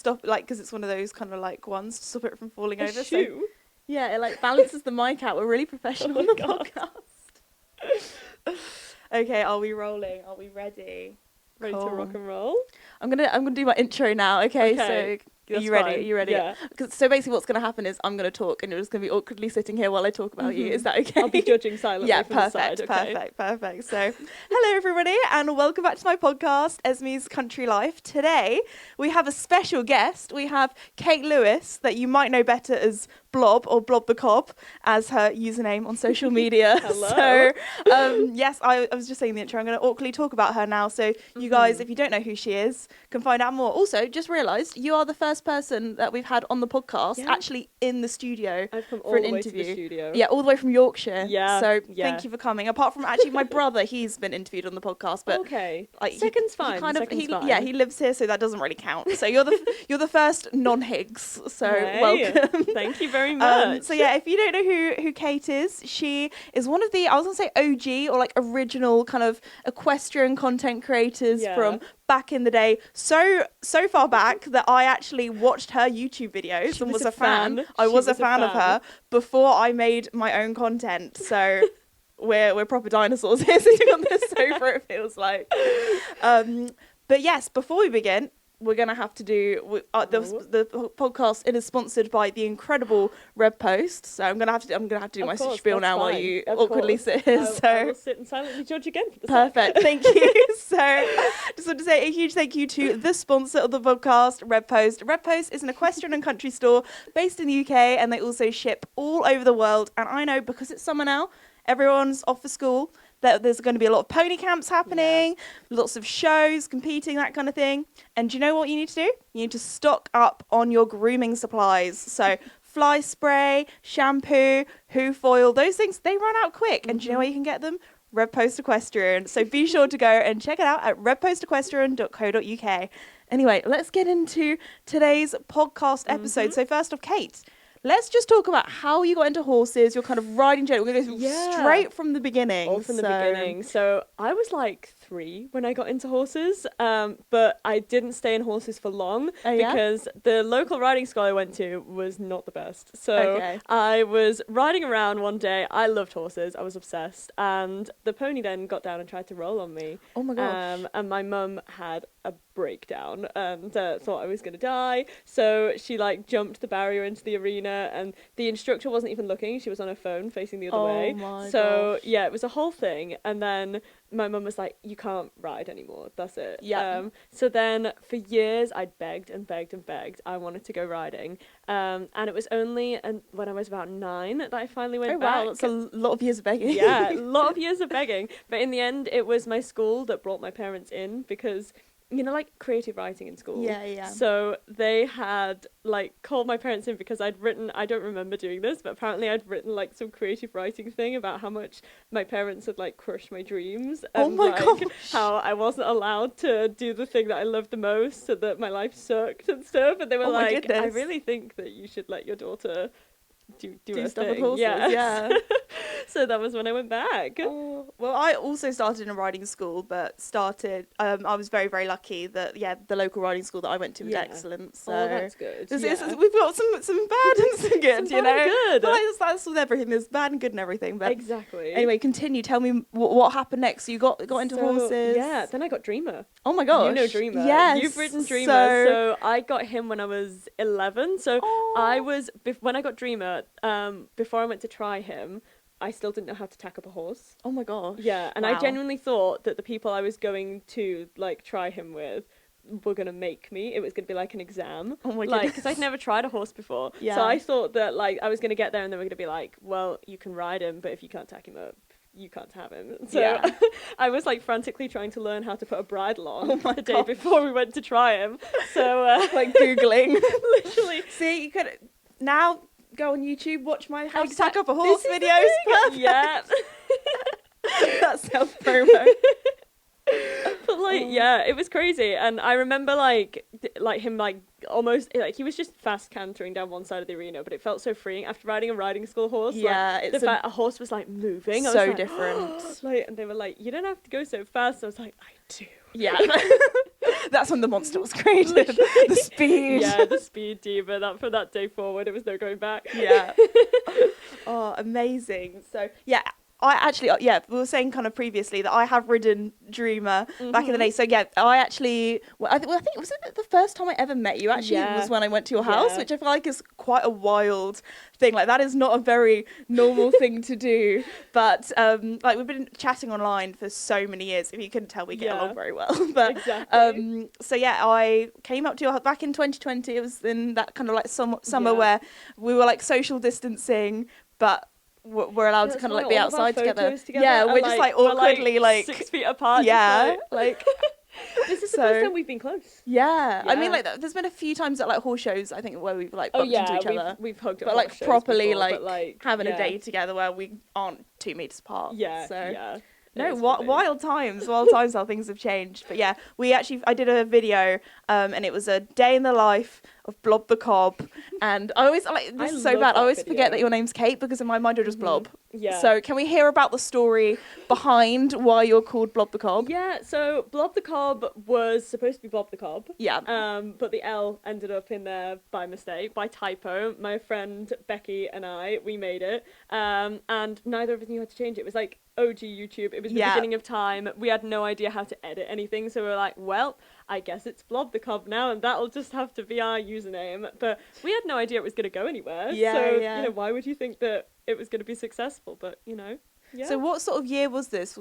stop, like, because it's one of those kind of like ones to stop it from falling over. Shoe? So yeah, it like balances the mic out. We're really professional on the podcast. Okay, are we rolling? Are we ready? Ready Cool. to rock and roll? I'm gonna do my intro now. Okay. So are That's you ready? fine. Are you ready? Yeah. So basically what's going to happen is I'm going to talk and you're just going to be awkwardly sitting here while I talk about you. Is that okay? I'll be judging silently Yeah, from the side. Okay. perfect. So hello everybody and welcome back to my podcast, Esme's Country Life. Today we have a special guest. We have Kate Lewis, that you might know better as Blob or Blob the Cob as her username on social media. Hello. So yes, I was just saying in the intro, I'm going to awkwardly talk about her now. So you guys, if you don't know who she is, can find out more. Also, just realised you are the first person that we've had on the podcast actually in the studio I've come for an all the way interview. to the studio. Yeah, all the way from Yorkshire. Yeah. So thank you for coming. Apart from actually my brother, he's been interviewed on the podcast, but okay. like Second's fine. He kind of, Second's fine. yeah, he lives here, so that doesn't really count. So you're the first non-Higgs. So Hey, welcome. Thank you very much. So yeah, if you don't know who Kate is, she is one of the, I was gonna say OG or like original kind of equestrian content creators from back in the day, so far back that I actually watched her YouTube videos and was a fan. I was a fan of her before I made my own content. So we're proper dinosaurs here sitting on this sofa, it feels like. But yes, before we begin, we're gonna have to do the podcast. It is sponsored by the incredible Red Post, so I'm gonna have to do my spiel now while you awkwardly sit here. I will sit and silently judge again. For the perfect, thank you. So, just want to say a huge thank you to the sponsor of the podcast, Red Post. Red Post is an equestrian and country store based in the UK, and they also ship all over the world. And I know because it's summer now, everyone's off for school, that there's going to be a lot of pony camps happening, lots of shows, competing, that kind of thing. And do you know what you need to do? You need to stock up on your grooming supplies. So fly spray, shampoo, hoof oil, those things, they run out quick. And do you know where you can get them? Red Post Equestrian. So be sure to go and check it out at redpostequestrian.co.uk. Anyway, let's get into today's podcast episode. So first off, Kate, let's just talk about how you got into horses, your kind of riding journey. We're going to go straight from the beginning. All from the beginning. So I was like 3 when I got into horses, but I didn't stay in horses for long because the local riding school I went to was not the best. So I was riding around one day. I loved horses. I was obsessed. And the pony then got down and tried to roll on me. Oh my gosh. And my mum had a breakdown and thought I was going to die. So she like jumped the barrier into the arena, and the instructor wasn't even looking. She was on her phone facing the other way. So yeah, it was a whole thing. And then my mum was like, you can't ride anymore, that's it. So then for years I'd begged and begged and begged. I wanted to go riding, and it was only when I was about 9 that I finally went back. Wow, that's a lot of years of begging. Yeah, a lot of years of begging. But in the end it was my school that brought my parents in, because you know, like creative writing in school. Yeah. So they had like called my parents in because I'd written, I don't remember doing this, but apparently I'd written like some creative writing thing about how much my parents had like crushed my dreams. And gosh. How I wasn't allowed to do the thing that I loved the most, so that my life sucked and stuff. And they were like, I really think that you should let your daughter do stuff thing. with horses. Yeah. So that was when I went back. Well, I also started in a riding school, but I was very, very lucky that the local riding school that I went to was excellent. So that's good. We've got some bad and some good, some bad and good. But that's with everything. There's bad and good and everything. But exactly. Anyway, continue. Tell me what happened next. So you got into horses. Yeah. Then I got Dreamer. Oh my gosh. You know Dreamer. Yes. You've ridden Dreamer. So I got him when I was 11. So I was when I got Dreamer. Before I went to try him, I still didn't know how to tack up a horse. Oh my gosh. Yeah, and I genuinely thought that the people I was going to like try him with were gonna make me. It was gonna be like an exam. Oh my goodness. Because I'd never tried a horse before. Yeah. So I thought that like I was gonna get there and they were gonna be like, well, you can ride him, but if you can't tack him up, you can't have him. So I was like frantically trying to learn how to put a bridle on the day before we went to try him. So like Googling. Literally. See, you could now go on YouTube, watch my how to tack up a horse videos. Yeah. That's self-promo. But like, it was crazy. And I remember like him like almost like he was just fast cantering down one side of the arena, but it felt so freeing after riding a riding school horse. Yeah, like, the fact a horse was like moving, so like, different. Like, and they were like, you don't have to go so fast. I was like, I do. Yeah. That's when the monster was created. The speed. Yeah, the speed diva. That from that day forward, it was no going back. Yeah. Oh, amazing. So yeah, I actually, we were saying kind of previously that I have ridden Dreamer back in the day. So yeah, I actually, I think was it the first time I ever met you actually was when I went to your house, which I feel like is quite a wild thing. Like that is not a very normal thing to do. But like we've been chatting online for so many years. If you couldn't tell, we get along very well. But exactly. so yeah, I came up to your house back in 2020. It was in that kind of like summer where we were like social distancing, but we're allowed to kind of like be outside together. Yeah, we're just like awkwardly like 6 feet apart. Yeah, like this is the first time we've been close. Yeah, I mean like there's been a few times at like horse shows I think where we've like bumped into each other. We've hugged, but like properly before, like having a day together where we aren't 2 meters apart. Yeah, so. Yeah. No, wild times how things have changed. But yeah, I did a video and it was a day in the life of Blob the Cob. And I always, this is so bad, I always forget that your name's Kate because in my mind you're just Blob. Yeah. So can we hear about the story behind why you're called Blob the Cob? Yeah, so Blob the Cob was supposed to be Blob the Cob. Yeah. But the L ended up in there by mistake, by typo. My friend Becky and we made it. And neither of us knew how to change it. It was like OG YouTube. It was the beginning of time. We had no idea how to edit anything. So we were like, well, I guess it's Blob the Cob now, and that'll just have to be our username. But we had no idea it was going to go anywhere. Yeah, so, yeah. you know, why would you think that it was going to be successful? But, you know, yeah. So what sort of year was this?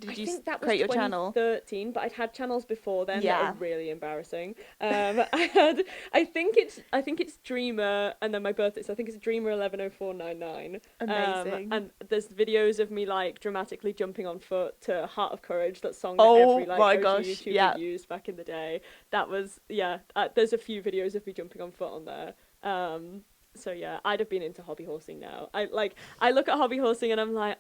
Did you create your channel? 2013, but I'd had channels before then that are really embarrassing. I think it's Dreamer, and then my birthday, so I think it's Dreamer 110499. Amazing. And there's videos of me like dramatically jumping on foot to Heart of Courage, that song that every like OG YouTuber used back in the day. That was there's a few videos of me jumping on foot on there. So yeah, I'd have been into hobby horsing now. I look at hobby horsing and I'm like,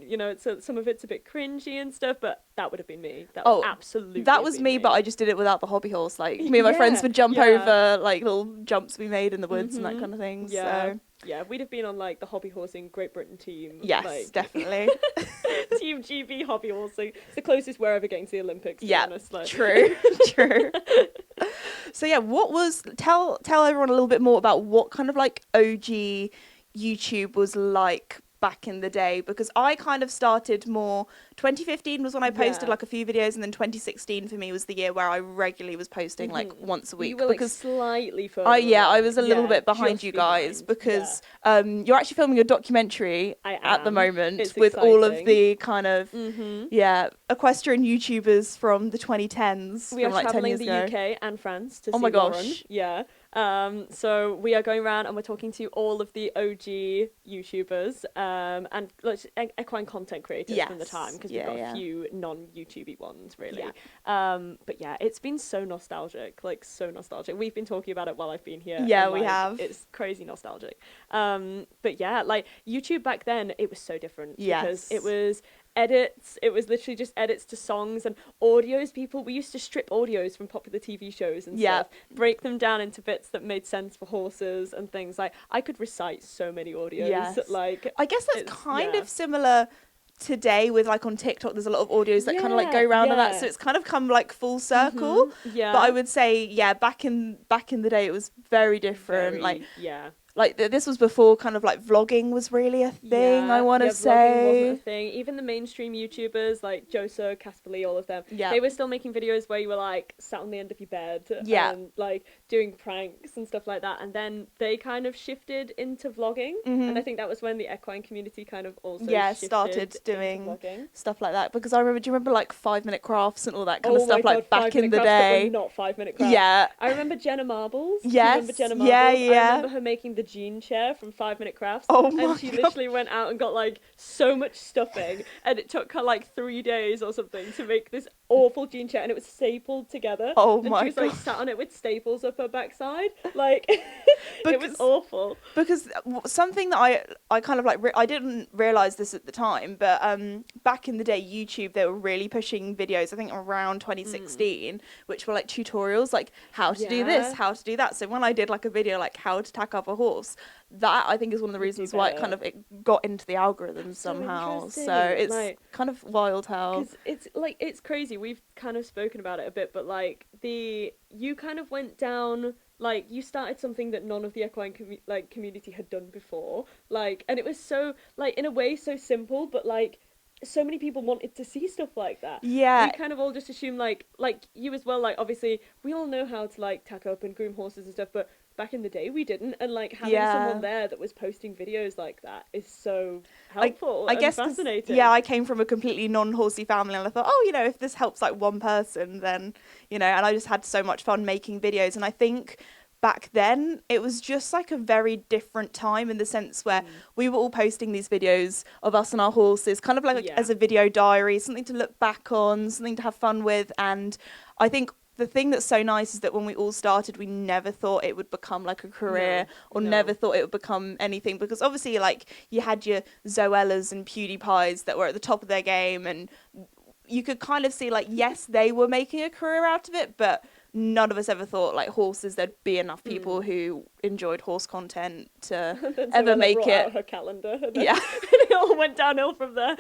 you know, some of it's a bit cringy and stuff, but that would have been me. That would absolutely. That was me, but I just did it without the hobby horse. Like me and my friends would jump over like little jumps we made in the woods and that kind of thing. Yeah. So. Yeah, we'd have been on like the hobby horsing Great Britain team. Yes, definitely. Team GB hobby horsing. It's the closest we're ever getting to the Olympics. To be honest, like. True. So yeah, tell everyone a little bit more about what kind of like OG YouTube was like back in the day, because I kind of started more 2015 was when I posted like a few videos, and then 2016 for me was the year where I regularly was posting like once a week. You were because like slightly further I was a little bit behind you guys because you're actually filming a documentary at the moment with all of the kind of equestrian YouTubers from the 2010s. We are like traveling the ago. UK and France to see my Lauren. gosh. Yeah. So we are going around and we're talking to all of the OG YouTubers and equine content creators from the time, because we've got a few non-YouTubey ones really. But yeah, it's been so nostalgic, like so nostalgic. We've been talking about it while I've been here. Yeah, we have. It's crazy nostalgic. But yeah, like YouTube back then, it was so different because it was edits. It was literally just edits to songs and audios. We used to strip audios from popular TV shows and stuff, break them down into bits that made sense for horses and things. Like I could recite so many audios. Like I guess that's kind of similar today with like on TikTok. There's a lot of audios that kind of like go around and that, so it's kind of come like full circle. But I would say back in the day it was very different. Like this was before kind of like vlogging was really a thing, I want to say. Vlogging wasn't a thing. Even the mainstream YouTubers like Josa, Casper Lee, all of them, they were still making videos where you were like sat on the end of your bed and like doing pranks and stuff like that. And then they kind of shifted into vlogging. And I think that was when the equine community kind of also started doing stuff like that. Because do you remember like 5-minute crafts and all that kind of stuff, like back in the day? Not 5-minute crafts. Yeah. I remember Jenna Marbles. Yes. Remember Jenna Marbles? Yeah. I remember her making the jean chair from 5-minute crafts. And she literally went out and got like so much stuffing, and it took her like 3 days or something to make this awful jean chair, and it was stapled together. And she was like sat on it with staples up her backside. Like it was awful. Because something that I kind of like I didn't realize this at the time, but back in the day YouTube, they were really pushing videos, I think around 2016, which were like tutorials, like how to do this, how to do that. So when I did like a video like how to tack up a horse, that I think is one of the reasons why it got into the algorithm somehow. So it's like, kind of wild how it's crazy crazy. We've kind of spoken about it a bit, but like you kind of went down, like you started something that none of the equine community had done before, like, and it was so, like, in a way so simple, but like so many people wanted to see stuff like that. Yeah. We kind of all just assume like you as well, like obviously we all know how to like tack up and groom horses and stuff, but back in the day we didn't, and like having someone there that was posting videos like that is so helpful I guess fascinating. I came from a completely non-horsey family, and I thought, oh, you know, if this helps like one person, then, you know, and I just had so much fun making videos. And I think back then it was just like a very different time, in the sense where we were all posting these videos of us and our horses, kind of like as a video diary, something to look back on, something to have fun with. And I think the thing that's so nice is that when we all started, we never thought it would become like a career, never thought it would become anything, because obviously like you had your Zoellas and PewDiePies that were at the top of their game, and you could kind of see like, yes, they were making a career out of it, but none of us ever thought like horses there'd be enough people who enjoyed horse content to ever make it. Out her calendar, and yeah, it all went downhill from there.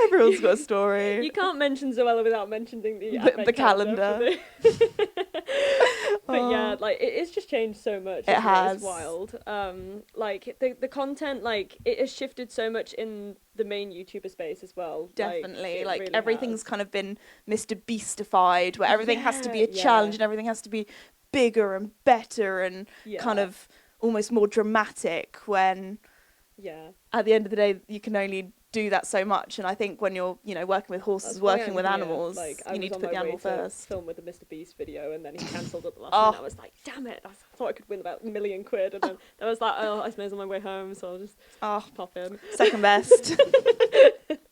Everyone's got a story. You can't mention Zoella without mentioning the calendar. But yeah, like it's just changed so much. It has. It's wild. Like the content, like it has shifted so much in the main YouTuber space as well. Definitely, like really everything's has. kind of been Mr. Beastified, where everything has to be a challenge and everything has to be bigger and better and kind of almost more dramatic, when at the end of the day you can only do that so much. And I think when you're, you know, working with horses, working with animals, like, you need to put the animal first. Film with the Mr. Beast video, and then he cancelled at the last minute. I was like, damn it! I thought I could win about £1 million, and then I was like, oh, I suppose on my way home, so I'll just pop in. Second best.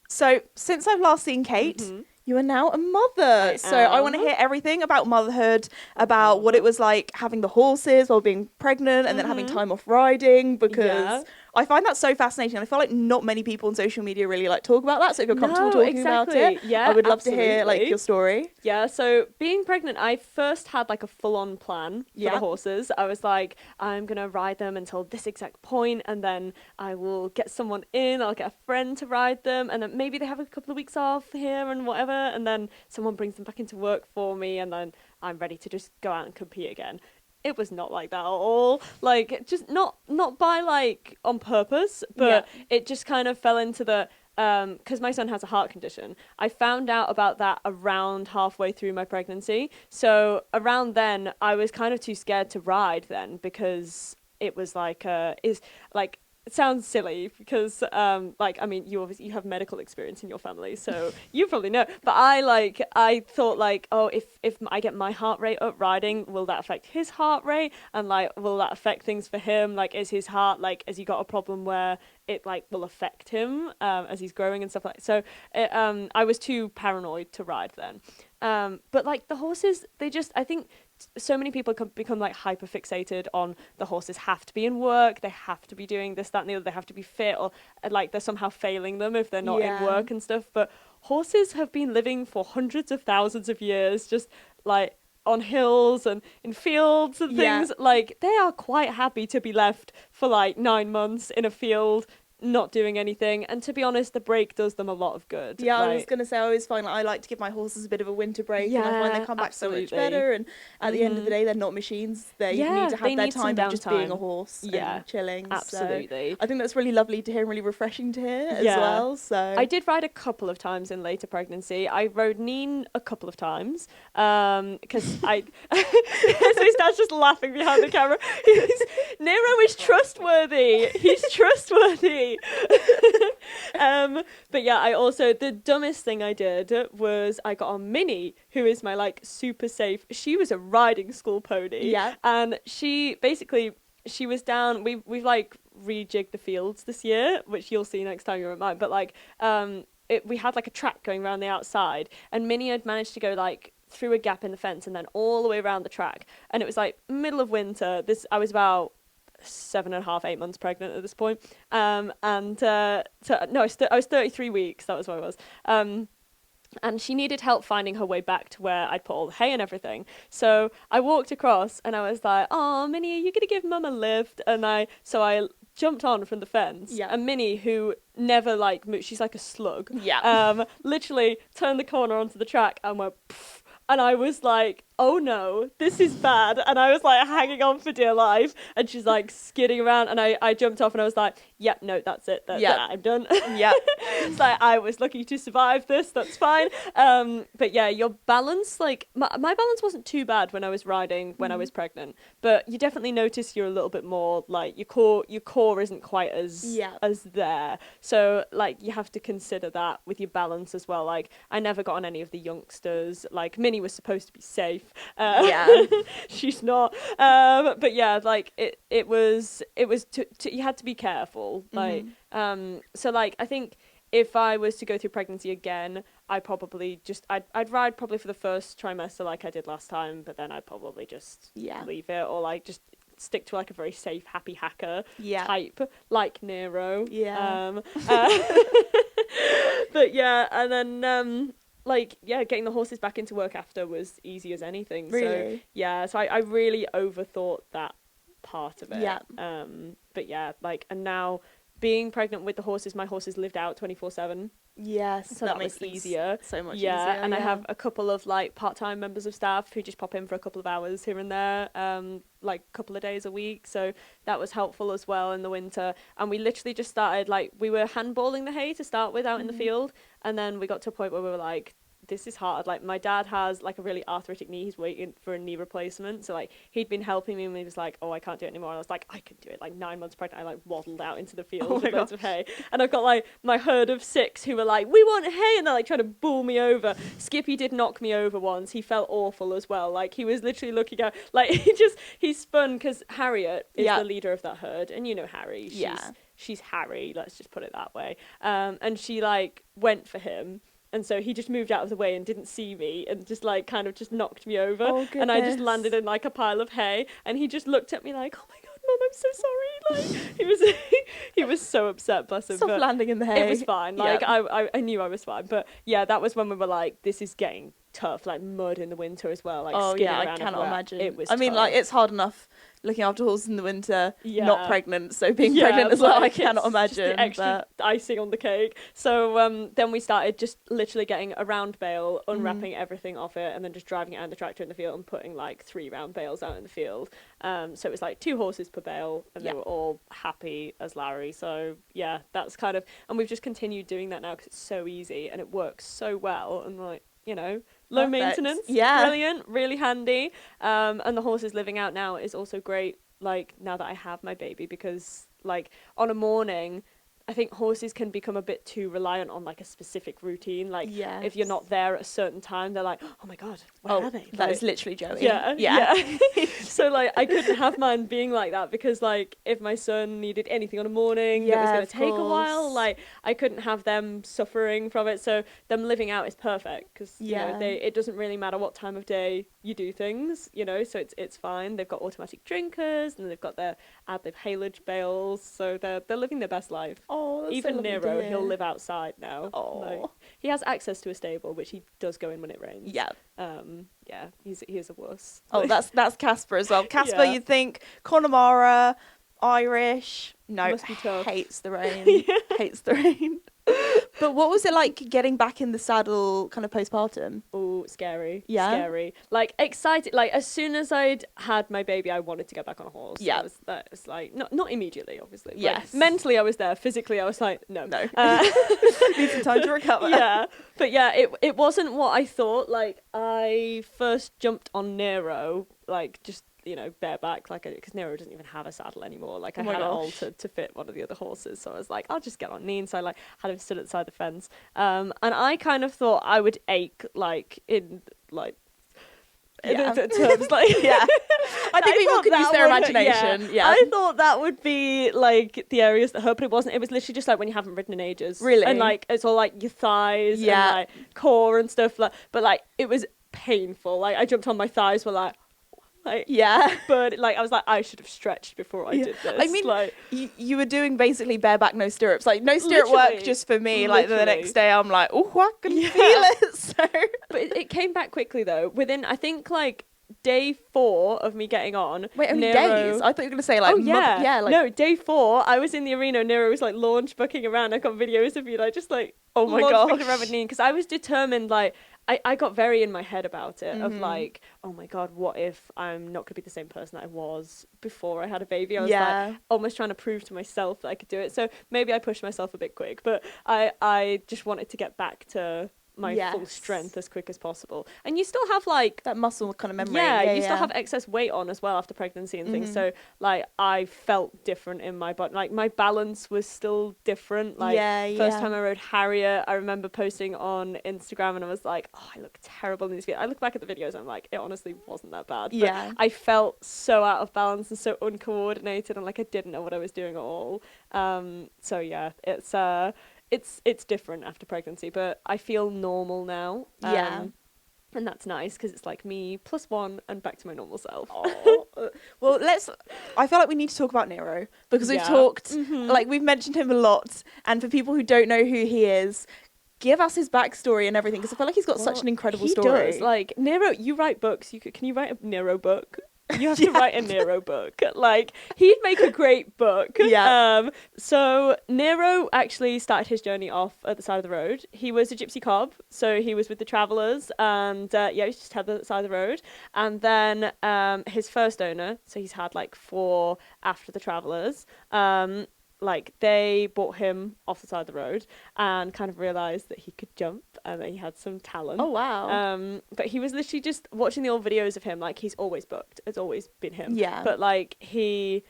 So since I've last seen Kate, you are now a mother. I want to hear everything about motherhood, about what it was like having the horses while being pregnant, and then having time off riding, because I find that so fascinating. And I feel like not many people on social media really like talk about that. So if you're comfortable talking about it, I would love to hear like your story. Yeah. So being pregnant, I first had like a full-on plan for the horses. I was like, I'm gonna ride them until this exact point, and then I will get someone in. I'll get a friend to ride them, and then maybe they have a couple of weeks off here and whatever, and then someone brings them back into work for me, and then I'm ready to just go out and compete again. It was not like that at all. Like, just not by like on purpose, but it just kind of fell into the because my son has a heart condition. I found out about that around halfway through my pregnancy. So around then, I was kind of too scared to ride then, because it was like it sounds silly because like, I mean, you have medical experience in your family, so you probably know, but I thought like, oh, if I get my heart rate up riding, will that affect his heart rate, and like, will that affect things for him? Like, is his heart, like, has he got a problem where it like will affect him as he's growing and stuff like that? So I was too paranoid to ride then. But like the horses, they just, I think so many people become like hyper fixated on the horses have to be in work, they have to be doing this, that, and the other, they have to be fit, or like they're somehow failing them if they're not in work and stuff. But horses have been living for hundreds of thousands of years, just like on hills and in fields and things. Like, they are quite happy to be left for like 9 months in a field not doing anything, and to be honest, the break does them a lot of good. I was gonna say, I always find I like to give my horses a bit of a winter break, and I find they come back so much better, and at the end of the day they're not machines. They need to have their time of just being a horse and chilling. Absolutely. So I think that's really lovely to hear and really refreshing to hear as well. So I did ride a couple of times in later pregnancy. I rode Neen a couple of times because I so his dad's just laughing behind the camera. Nero is trustworthy. He's trustworthy. But yeah, I also, the dumbest thing I did was I got on Minnie, who is my like super safe, she was a riding school pony, and she was down, we've like rejigged the fields this year, which you'll see next time you're at mine, but like we had like a track going around the outside, and Minnie had managed to go like through a gap in the fence and then all the way around the track, and it was like middle of winter. I was about 7.5, 8 months pregnant at this point. I was 33 weeks. That was what I was. And she needed help finding her way back to where I'd put all the hay and everything. So I walked across and I was like, "Oh, Minnie, are you gonna give Mum a lift?" And I jumped on from the fence, and Minnie, who never like moved, she's like a slug, literally turned the corner onto the track and went pff, and I was like, oh no, this is bad. And I was like hanging on for dear life, and she's like skidding around, and I jumped off and I was like, yep, no, that's it, I'm done. It's like, I was lucky to survive this, that's fine. But yeah, your balance, like my balance wasn't too bad when I was riding when I was pregnant, but you definitely notice you're a little bit more like your core isn't quite as there. So like you have to consider that with your balance as well. Like I never got on any of the youngsters. Like Minnie was supposed to be safe. She's not. But yeah, like it was you had to be careful. Like so like I think if I was to go through pregnancy again, I probably just I'd ride probably for the first trimester like I did last time, but then I'd probably just leave it, or like just stick to like a very safe happy hacker type like Nero. But yeah, and then like getting the horses back into work after was easy as anything. Really? So I really overthought that part of it. But yeah, like, and now being pregnant with the horses, my horses lived out 24/7. Yes, so that makes was easier. So much easier. And I have a couple of like part-time members of staff who just pop in for a couple of hours here and there, like a couple of days a week. So that was helpful as well in the winter. And we literally just started, like, we were handballing the hay to start with out in the field, and then we got to a point where we were like, this is hard. Like, my dad has like a really arthritic knee. He's waiting for a knee replacement. So like he'd been helping me, and he was like, oh, I can't do it anymore. And I was like, I can do it. Like 9 months pregnant, I like waddled out into the field with loads of hay. And I've got like my herd of 6 who were like, we want hay, and they're like trying to bull me over. Skippy did knock me over once. He felt awful as well. Like he was literally looking at, like he spun, because Harriet is the leader of that herd, and you know Harry. She's Harry, let's just put it that way. And she like went for him. And so he just moved out of the way and didn't see me, and just like kind of just knocked me over. Oh, and I just landed in like a pile of hay, and he just looked at me like, oh my God, Mum, I'm so sorry. Like he was so upset, bless him. Stop landing in the hay. It was fine. Like I knew I was fine. But yeah, that was when we were like, this is getting tough, like mud in the winter as well. Like skidding around I cannot imagine. It was I mean, tough. like, it's hard enough looking after horses in the winter, not pregnant, so being pregnant as well, I cannot imagine. Just the extra icing on the cake. So then we started just literally getting a round bale, unwrapping everything off it, and then just driving it out the tractor in the field and putting like 3 round bales out in the field. So it was like 2 horses per bale, and they were all happy as Larry. So yeah, that's kind of, and we've just continued doing that now because it's so easy and it works so well, and like, you know, low maintenance, brilliant, really handy. And the horses living out now is also great, like now that I have my baby, because like on a morning, I think horses can become a bit too reliant on like a specific routine. Like if you're not there at a certain time, they're like, oh my God, where are they? That is literally Joey. Yeah. So like I couldn't have mine being like that, because like if my son needed anything on a morning that was going to take a while, like I couldn't have them suffering from it. So them living out is perfect, because you know, it doesn't really matter what time of day you do things, you know, so it's fine. They've got automatic drinkers, and they've got their ad-lib haylage bales, so they're living their best life. Oh, that's even so Nero, he'll live outside now. Oh, like, he has access to a stable, which he does go in when it rains. He is a wuss. Oh, that's Casper as well. Casper, you'd think Connemara, Irish. No, must be tough. Hates the rain. Hates the rain. But what was it like getting back in the saddle kind of postpartum? Oh, scary. Yeah. Scary. Like, excited. Like, as soon as I'd had my baby, I wanted to get back on a horse. Yeah. That was like, not immediately, obviously. Yes. Like, mentally, I was there. Physically, I was like, no. No. Need some time to recover. Yeah. But yeah, it wasn't what I thought. Like, I first jumped on Nero, like, just, you know, bareback, like, because Nero doesn't even have a saddle anymore. Like, I had it all to fit one of the other horses, so I was like, I'll just get on Neen. So I like had him stood at the side of the fence, and I kind of thought I would ache, like in like terms, like I think people could use their imagination. I thought that would be like the areas that hurt, but it wasn't. It was literally just like when you haven't ridden in ages, really, and like it's all like your thighs and like core and stuff. Like, but like it was painful. Like I jumped on, my thighs were like. Like, but like I was like, I should have stretched before I did this. I mean, like you were doing basically bareback, no stirrups. Like no stirrup work just for me. Like the next day, I'm like, oh, I can feel it. So, but it came back quickly though. Within, I think like day 4 of me getting on. Wait, only Nero... days? I thought you were gonna say like, oh yeah, like, no, day 4, I was in the arena. Nero was like launch booking around. I got videos of you like just like oh my launch booking gosh, around with Neen, because I was determined. Like I got very in my head about it of like, oh my god, what if I'm not gonna be the same person that I was before I had a baby? I was like almost trying to prove to myself that I could do it. So maybe I pushed myself a bit quick, but I just wanted to get back to my full strength as quick as possible. And you still have like that muscle kind of memory. Yeah, you still have excess weight on as well after pregnancy and things. So like I felt different in my body. Like my balance was still different. Like first time I rode Harriet, I remember posting on Instagram and I was like, oh, I look terrible in these videos. I look back at the videos and I'm like, it honestly wasn't that bad. But I felt so out of balance and so uncoordinated and like I didn't know what I was doing at all. So yeah, it's different after pregnancy, but I feel normal now. And that's nice because it's like me +1 and back to my normal self. Well, I feel like we need to talk about Nero because we've talked, like we've mentioned him a lot. And for people who don't know who he is, give us his backstory and everything because I feel like he's got such an incredible story. He does. Like Nero, you write books. Can you write a Nero book? You have to write a Nero book. Like, he'd make a great book. So Nero actually started his journey off at the side of the road. He was a gypsy cob, so he was with the travellers, and he just had the side of the road. And then his first owner, so he's had like 4 after the travellers, like they bought him off the side of the road and kind of realised that he could jump and that he had some talent. Oh wow. But he was literally just watching the old videos of him, like he's always booked. It's always been him. Yeah. But like he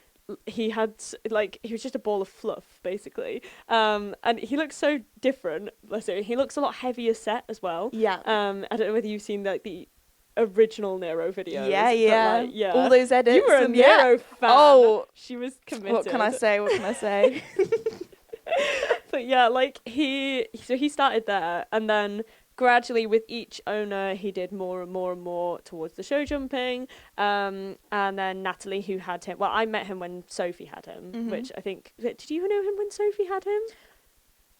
had like he was just a ball of fluff basically. And he looks so different. Listen, he looks a lot heavier set as well. Yeah. I don't know whether you've seen like the original Nero videos. Yeah. All those edits. You were a Nero fan. Oh, she was committed. What can I say? But yeah, like he started there, and then gradually with each owner he did more and more and more towards the show jumping. And then Natalie, who had him, well, I met him when Sophie had him, which I think, did you know him when Sophie had him?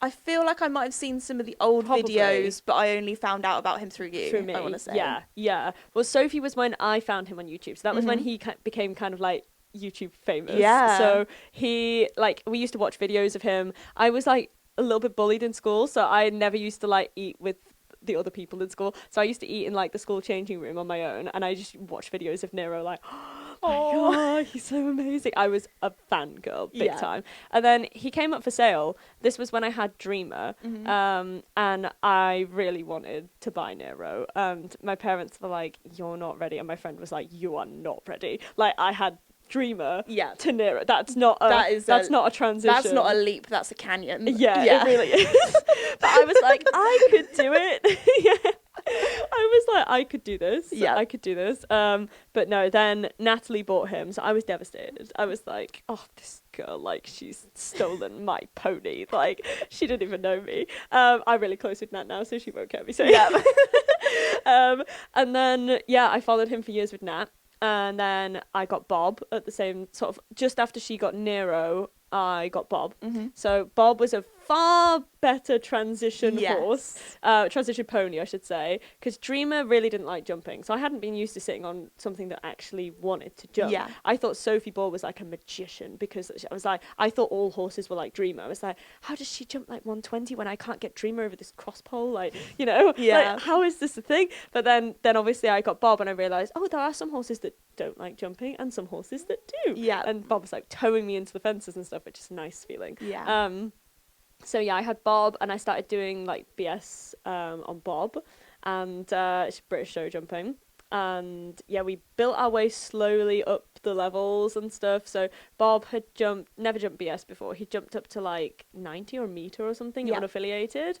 I feel like I might have seen some of the old videos, but I only found out about him through you. Through me, I want to say. Yeah. Well, Sophie was when I found him on YouTube, so that was when he became kind of like YouTube famous. Yeah. So we used to watch videos of him. I was like a little bit bullied in school, so I never used to like eat with the other people in school. So I used to eat in like the school changing room on my own, and I just watched videos of Nero like, oh my god, he's so amazing. I was a fangirl big time. And then he came up for sale. This was when I had Dreamer, and I really wanted to buy Nero, and my parents were like, you're not ready, and my friend was like, you are not ready. Like, I had Dreamer to Nero. That's not a transition. That's not a leap, that's a canyon. Yeah. It really is. But I was like, I could do it. I was like, I could do this. Yeah. I could do this. But no, then Natalie bought him, so I was devastated. I was like, oh, this girl, like, she's stolen my pony. Like, she didn't even know me. I'm really close with Nat now, so she won't get me. So yeah. And then, I followed him for years with Nat. And then I got Bob at the same sort of, just after she got Nero, I got Bob. So Bob was a far better transition transition pony, I should say, because Dreamer really didn't like jumping. So I hadn't been used to sitting on something that actually wanted to jump. Yeah. I thought Sophie Ball was like a magician because I was like, I thought all horses were like Dreamer. I was like, how does she jump like 120 when I can't get Dreamer over this cross pole? Like, you know, like, how is this a thing? But then obviously I got Bob and I realised, oh, there are some horses that don't like jumping and some horses that do. Yeah. And Bob was like towing me into the fences and stuff, which is a nice feeling. Yeah. So I had Bob and I started doing like BS on Bob and it's British show jumping. And we built our way slowly up the levels and stuff. So Bob had never jumped BS before. He jumped up to like 90 or a meter or something, unaffiliated,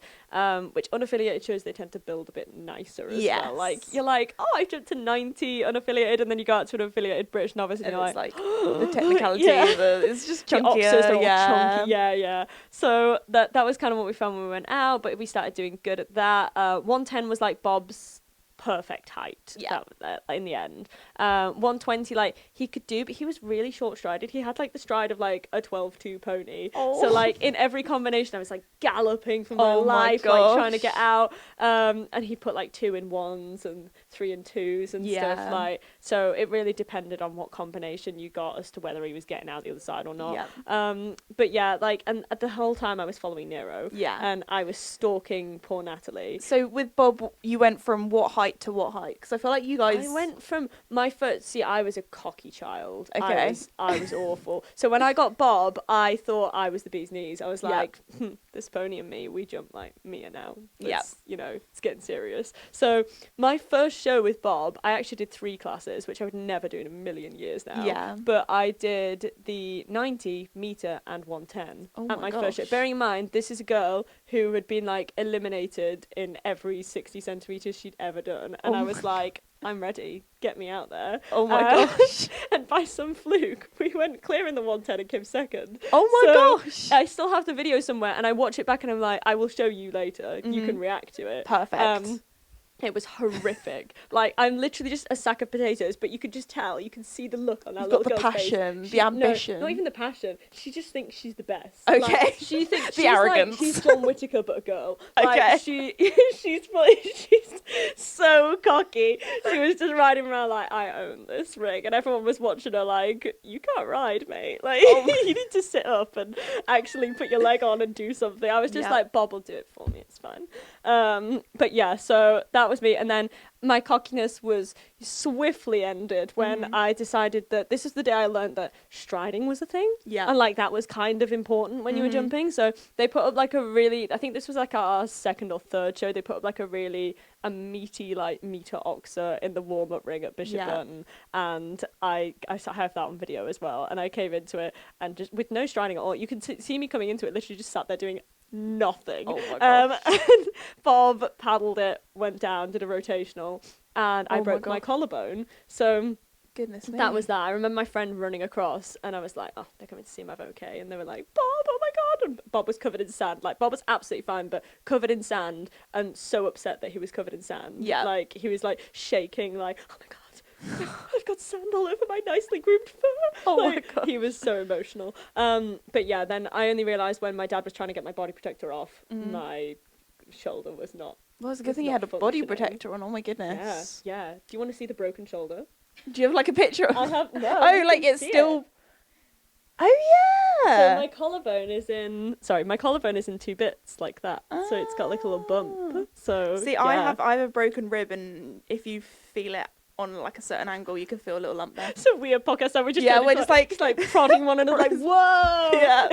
which unaffiliated shows they tend to build a bit nicer as well. Like, you're like, oh, I jumped to 90 unaffiliated, and then you go out to an affiliated British novice and you're like the technicality of it, it's just chunkier. The Oxers are all chunky. Yeah. So that was kind of what we found when we went out, but we started doing good at that. 110 was like Bob's perfect height. Yeah. In the end, 120 like he could do, but he was really short strided. He had like the stride of like a 12-2 pony. So like in every combination I was like galloping for my life, like trying to get out, and he put like 2 in 1s and 3 in 2s and stuff, like, so it really depended on what combination you got as to whether he was getting out the other side or not. But yeah, like, and the whole time I was following Nero, and I was stalking poor Natalie. So with Bob, you went from what height to what height? Because I feel like you guys... I went from my first... See, I was a cocky child. Okay. I was awful. So when I got Bob, I thought I was the bee's knees. I was like, this pony and me, we jump like Mia now. You know, it's getting serious. So my first show with Bob, I actually did 3 classes, which I would never do in a million years now. Yeah. But I did the 90 meter and 110 at my first show. Bearing in mind, this is a girl who had been like eliminated in every 60 centimeters she'd ever done. And I was like, I'm ready. Get me out there. Oh my gosh. And by some fluke, we went clear in the 110 and came second. Oh my gosh. I still have the video somewhere, and I watch it back and I'm like, I will show you later. You can react to it. Perfect. It was horrific. Like, I'm literally just a sack of potatoes, but you could just tell. You can see the look on that little girl's face. You've got the passion, the ambition. No, not even the passion. She just thinks she's the best. Okay. Like, she thinks the she's arrogance. Like, she's John Whittaker, but a girl. Like, Okay. she's so cocky. She was just riding around like, I own this ring. And everyone was watching her like, you can't ride, mate. Like, you need to sit up and actually put your leg on and do something. I was just like, Bob will do it for me. It's fine. But yeah, so that was me. And then my cockiness was swiftly ended when I decided that this is the day I learned that striding was a thing. Yeah. And like that was kind of important when you were jumping. So they put up like a really, I think this was like our second or third show, they put up like a meaty like meter oxer in the warm-up ring at Bishop Burton. And I have that on video as well. And I came into it and just with no striding at all. You can see me coming into it, literally just sat there doing nothing. Oh my gosh. And Bob paddled it, went down, did a rotational, and I broke my collarbone. So goodness me. That was that. I remember my friend running across, and I was like, oh, they're coming to see if I'm okay. And they were like, Bob, oh my God. And Bob was covered in sand. Like, Bob was absolutely fine, but covered in sand, and so upset that he was covered in sand. Yeah. Like, he was like shaking, like, oh my God. I've got sand all over my nicely groomed fur. Oh like, my God. He was so emotional. But yeah, then I only realised when my dad was trying to get my body protector off, my shoulder was not. Well, it's a good thing you had a body protector on. Oh my goodness. Yeah. Do you want to see the broken shoulder? Do you have like a picture? I have no. Oh, like it's still. Oh yeah. So my collarbone is in. Sorry, my collarbone is in 2 bits like that. So it's got like a little bump. So see, I have a broken rib, and if you feel it on like a certain angle, you can feel a little lump there. It's a weird podcast. And we're just we're just like prodding one another, like whoa. Yeah.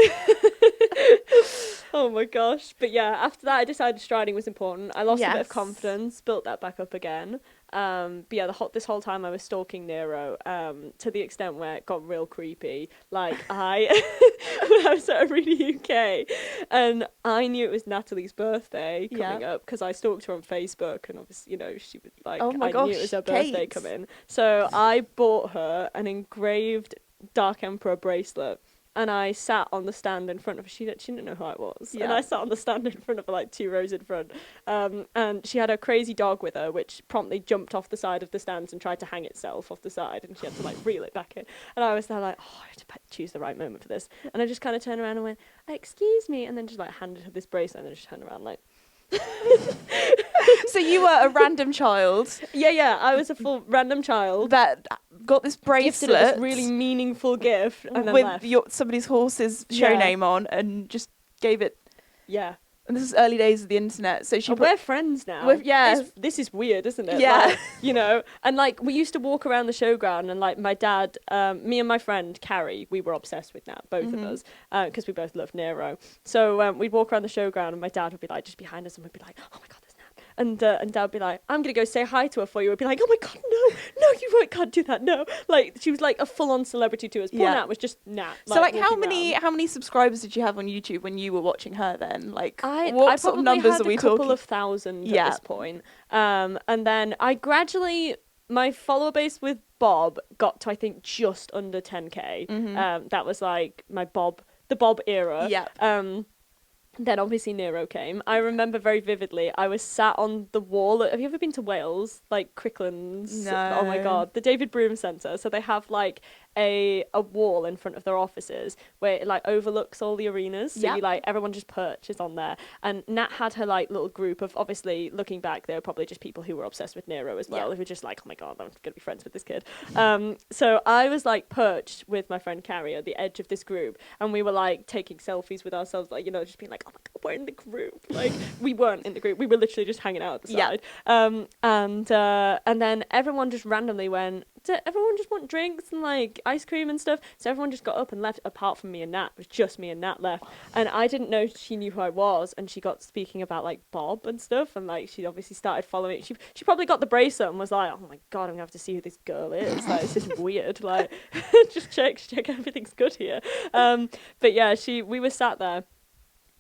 Oh my gosh. But yeah, after that I decided striding was important. I lost a bit of confidence, built that back up again. But yeah, this whole time I was stalking Nero, to the extent where it got real creepy. Like when I was at Arena UK, and I knew it was Natalie's birthday coming up because I stalked her on Facebook, and obviously, you know, she was like, I knew it was her birthday coming. So I bought her an engraved Dark Emperor bracelet. And I sat on the stand in front of her. She didn't know who I was. Yeah. And I sat on the stand in front of her, like 2 rows in front. And she had a crazy dog with her, which promptly jumped off the side of the stands and tried to hang itself off the side. And she had to, like, reel it back in. And I was there like, oh, I have to choose the right moment for this. And I just kind of turned around and went, excuse me. And then just, like, handed her this bracelet. And then just turned around, like... So you were a random child. Yeah, I was a full random child that got this bracelet, gifted this really meaningful gift, and then with left. Somebody's horse's show name on, and just gave it. Yeah. And this is early days of the internet, so we're friends now. This is weird, isn't it? Yeah. Like, you know, and like we used to walk around the showground, and like my dad, me and my friend Carrie, we were obsessed with that, both of us, because we both loved Nero. So we'd walk around the showground, and my dad would be like just behind us, and we'd be like, oh my God. And Dad would be like, I'm going to go say hi to her for you. We'd be like, oh my God, no, can't do that, no. Like, she was like a full-on celebrity to us. Poor Nat was just Nat. So like how many subscribers did you have on YouTube when you were watching her then? Like, what sort of numbers are we talking? I couple of thousand at this point. And then I gradually, my follower base with Bob got to, I think, just under 10K. That was like the Bob era. Yeah. Then obviously Nero came. I remember very vividly, I was sat on the wall. Have you ever been to Wales? Like Cricklands? No. Oh my God. The David Broome Centre. So they have like a wall in front of their offices where it like overlooks all the arenas. So you like, everyone just perches on there. And Nat had her like little group of, obviously looking back, they were probably just people who were obsessed with Nero as well. Who were just like, oh my God, I'm going to be friends with this kid. So I was like perched with my friend Carrie at the edge of this group. And we were like taking selfies with ourselves, like, you know, just being like, oh my God, we're in the group. Like, we weren't in the group. We were literally just hanging out at the side. And then everyone just randomly went, everyone just want drinks and like ice cream and stuff. So everyone just got up and left, apart from me and Nat. It was just me and Nat left. And I didn't know she knew who I was. And she got speaking about like Bob and stuff. And like, she obviously started following. She probably got the bracelet and was like, oh my God, I'm gonna have to see who this girl is. Like, this is weird. Like, just check everything's good here. But yeah, we were sat there.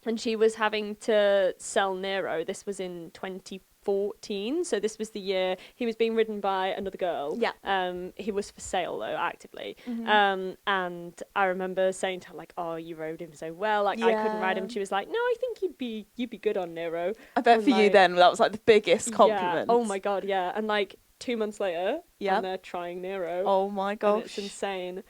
And she was having to sell Nero. This was in 2014. So this was the year he was being ridden by another girl. He was for sale though, actively. And I remember saying to her like, "Oh, you rode him so well. Like I couldn't ride him." She was like, "No, I think you'd be good on Nero." I bet and, for you then that was like the biggest compliment. Yeah. Oh my God, yeah. And like 2 months later, and they're trying Nero. Oh my gosh, and it's insane.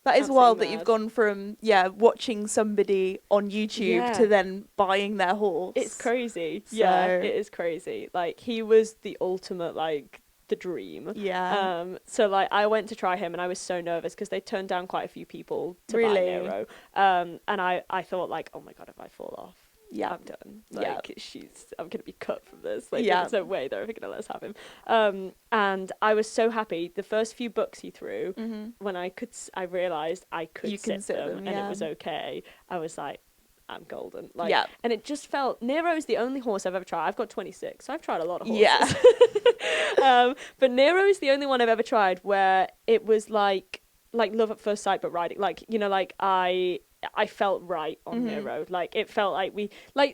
That is wild that you've gone from watching somebody on YouTube to then buying their horse. It's crazy. Yeah, it is crazy. Like he was the ultimate, like the dream. Yeah. So like I went to try him and I was so nervous because they turned down quite a few people to buy Nero. And I thought like, oh my God, if I fall off, I'm done. Like I'm gonna be cut from this. Like there's no way they're ever gonna let us have him. And I was so happy. The first few books he threw, when I realized I could sit them and it was okay. I was like, I'm golden. Like, and it just felt, Nero is the only horse I've ever tried. I've got 26, so I've tried a lot of horses. But Nero is the only one I've ever tried where it was like love at first sight, but riding, like, you know, like I felt right on Nero. Like it felt like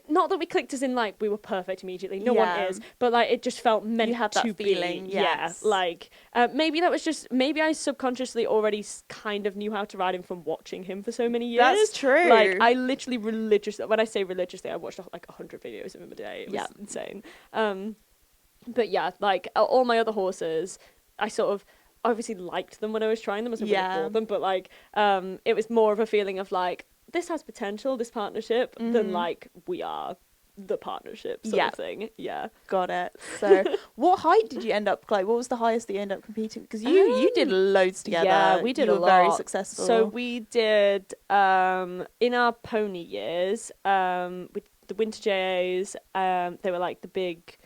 not that we clicked as in like we were perfect immediately. No one is, but like it just felt meant you had to that feeling. be. Yes. Yeah, like maybe that was just, maybe I subconsciously already kind of knew how to ride him from watching him for so many years. That's true. Like I literally when I say religiously, I watched like 100 videos of him a day. It was insane. But yeah, like all my other horses, I sort of obviously liked them when I was trying them, as I would have bought them, but like it was more of a feeling of like, this has potential, this partnership, than like we are the partnership sort of thing. Yeah, got it. So what height did you end up, like what was the highest that you ended up competing? Because you did loads together. Yeah, we did a lot. Very successful. So we did in our pony years, with the winter JAs, they were like the big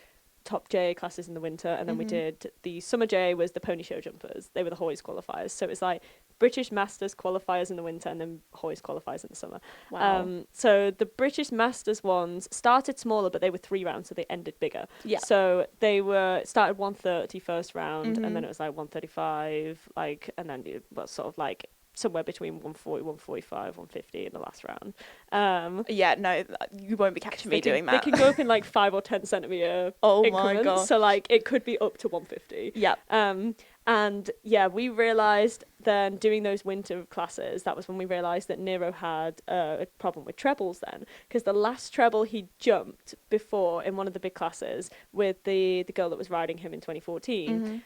top JA classes in the winter, and then we did the summer JA was the pony show jumpers. They were the Hoys qualifiers. So it was like British Masters qualifiers in the winter and then Hoys qualifiers in the summer. Wow. So the British Masters ones started smaller, but they were 3 rounds, so they ended bigger. Yeah. So they started 130 first round, and then it was like 135, like, and then it was sort of like somewhere between 140, 145, 150 in the last round. Yeah, no, you won't be catching me doing that. They can go up in like 5 or 10 centimetre increments. My God. So like it could be up to 150. Yeah. And yeah, we realised then doing those winter classes, that was when we realised that Nero had a problem with trebles then. Because the last treble he jumped before in one of the big classes with the girl that was riding him in 2014,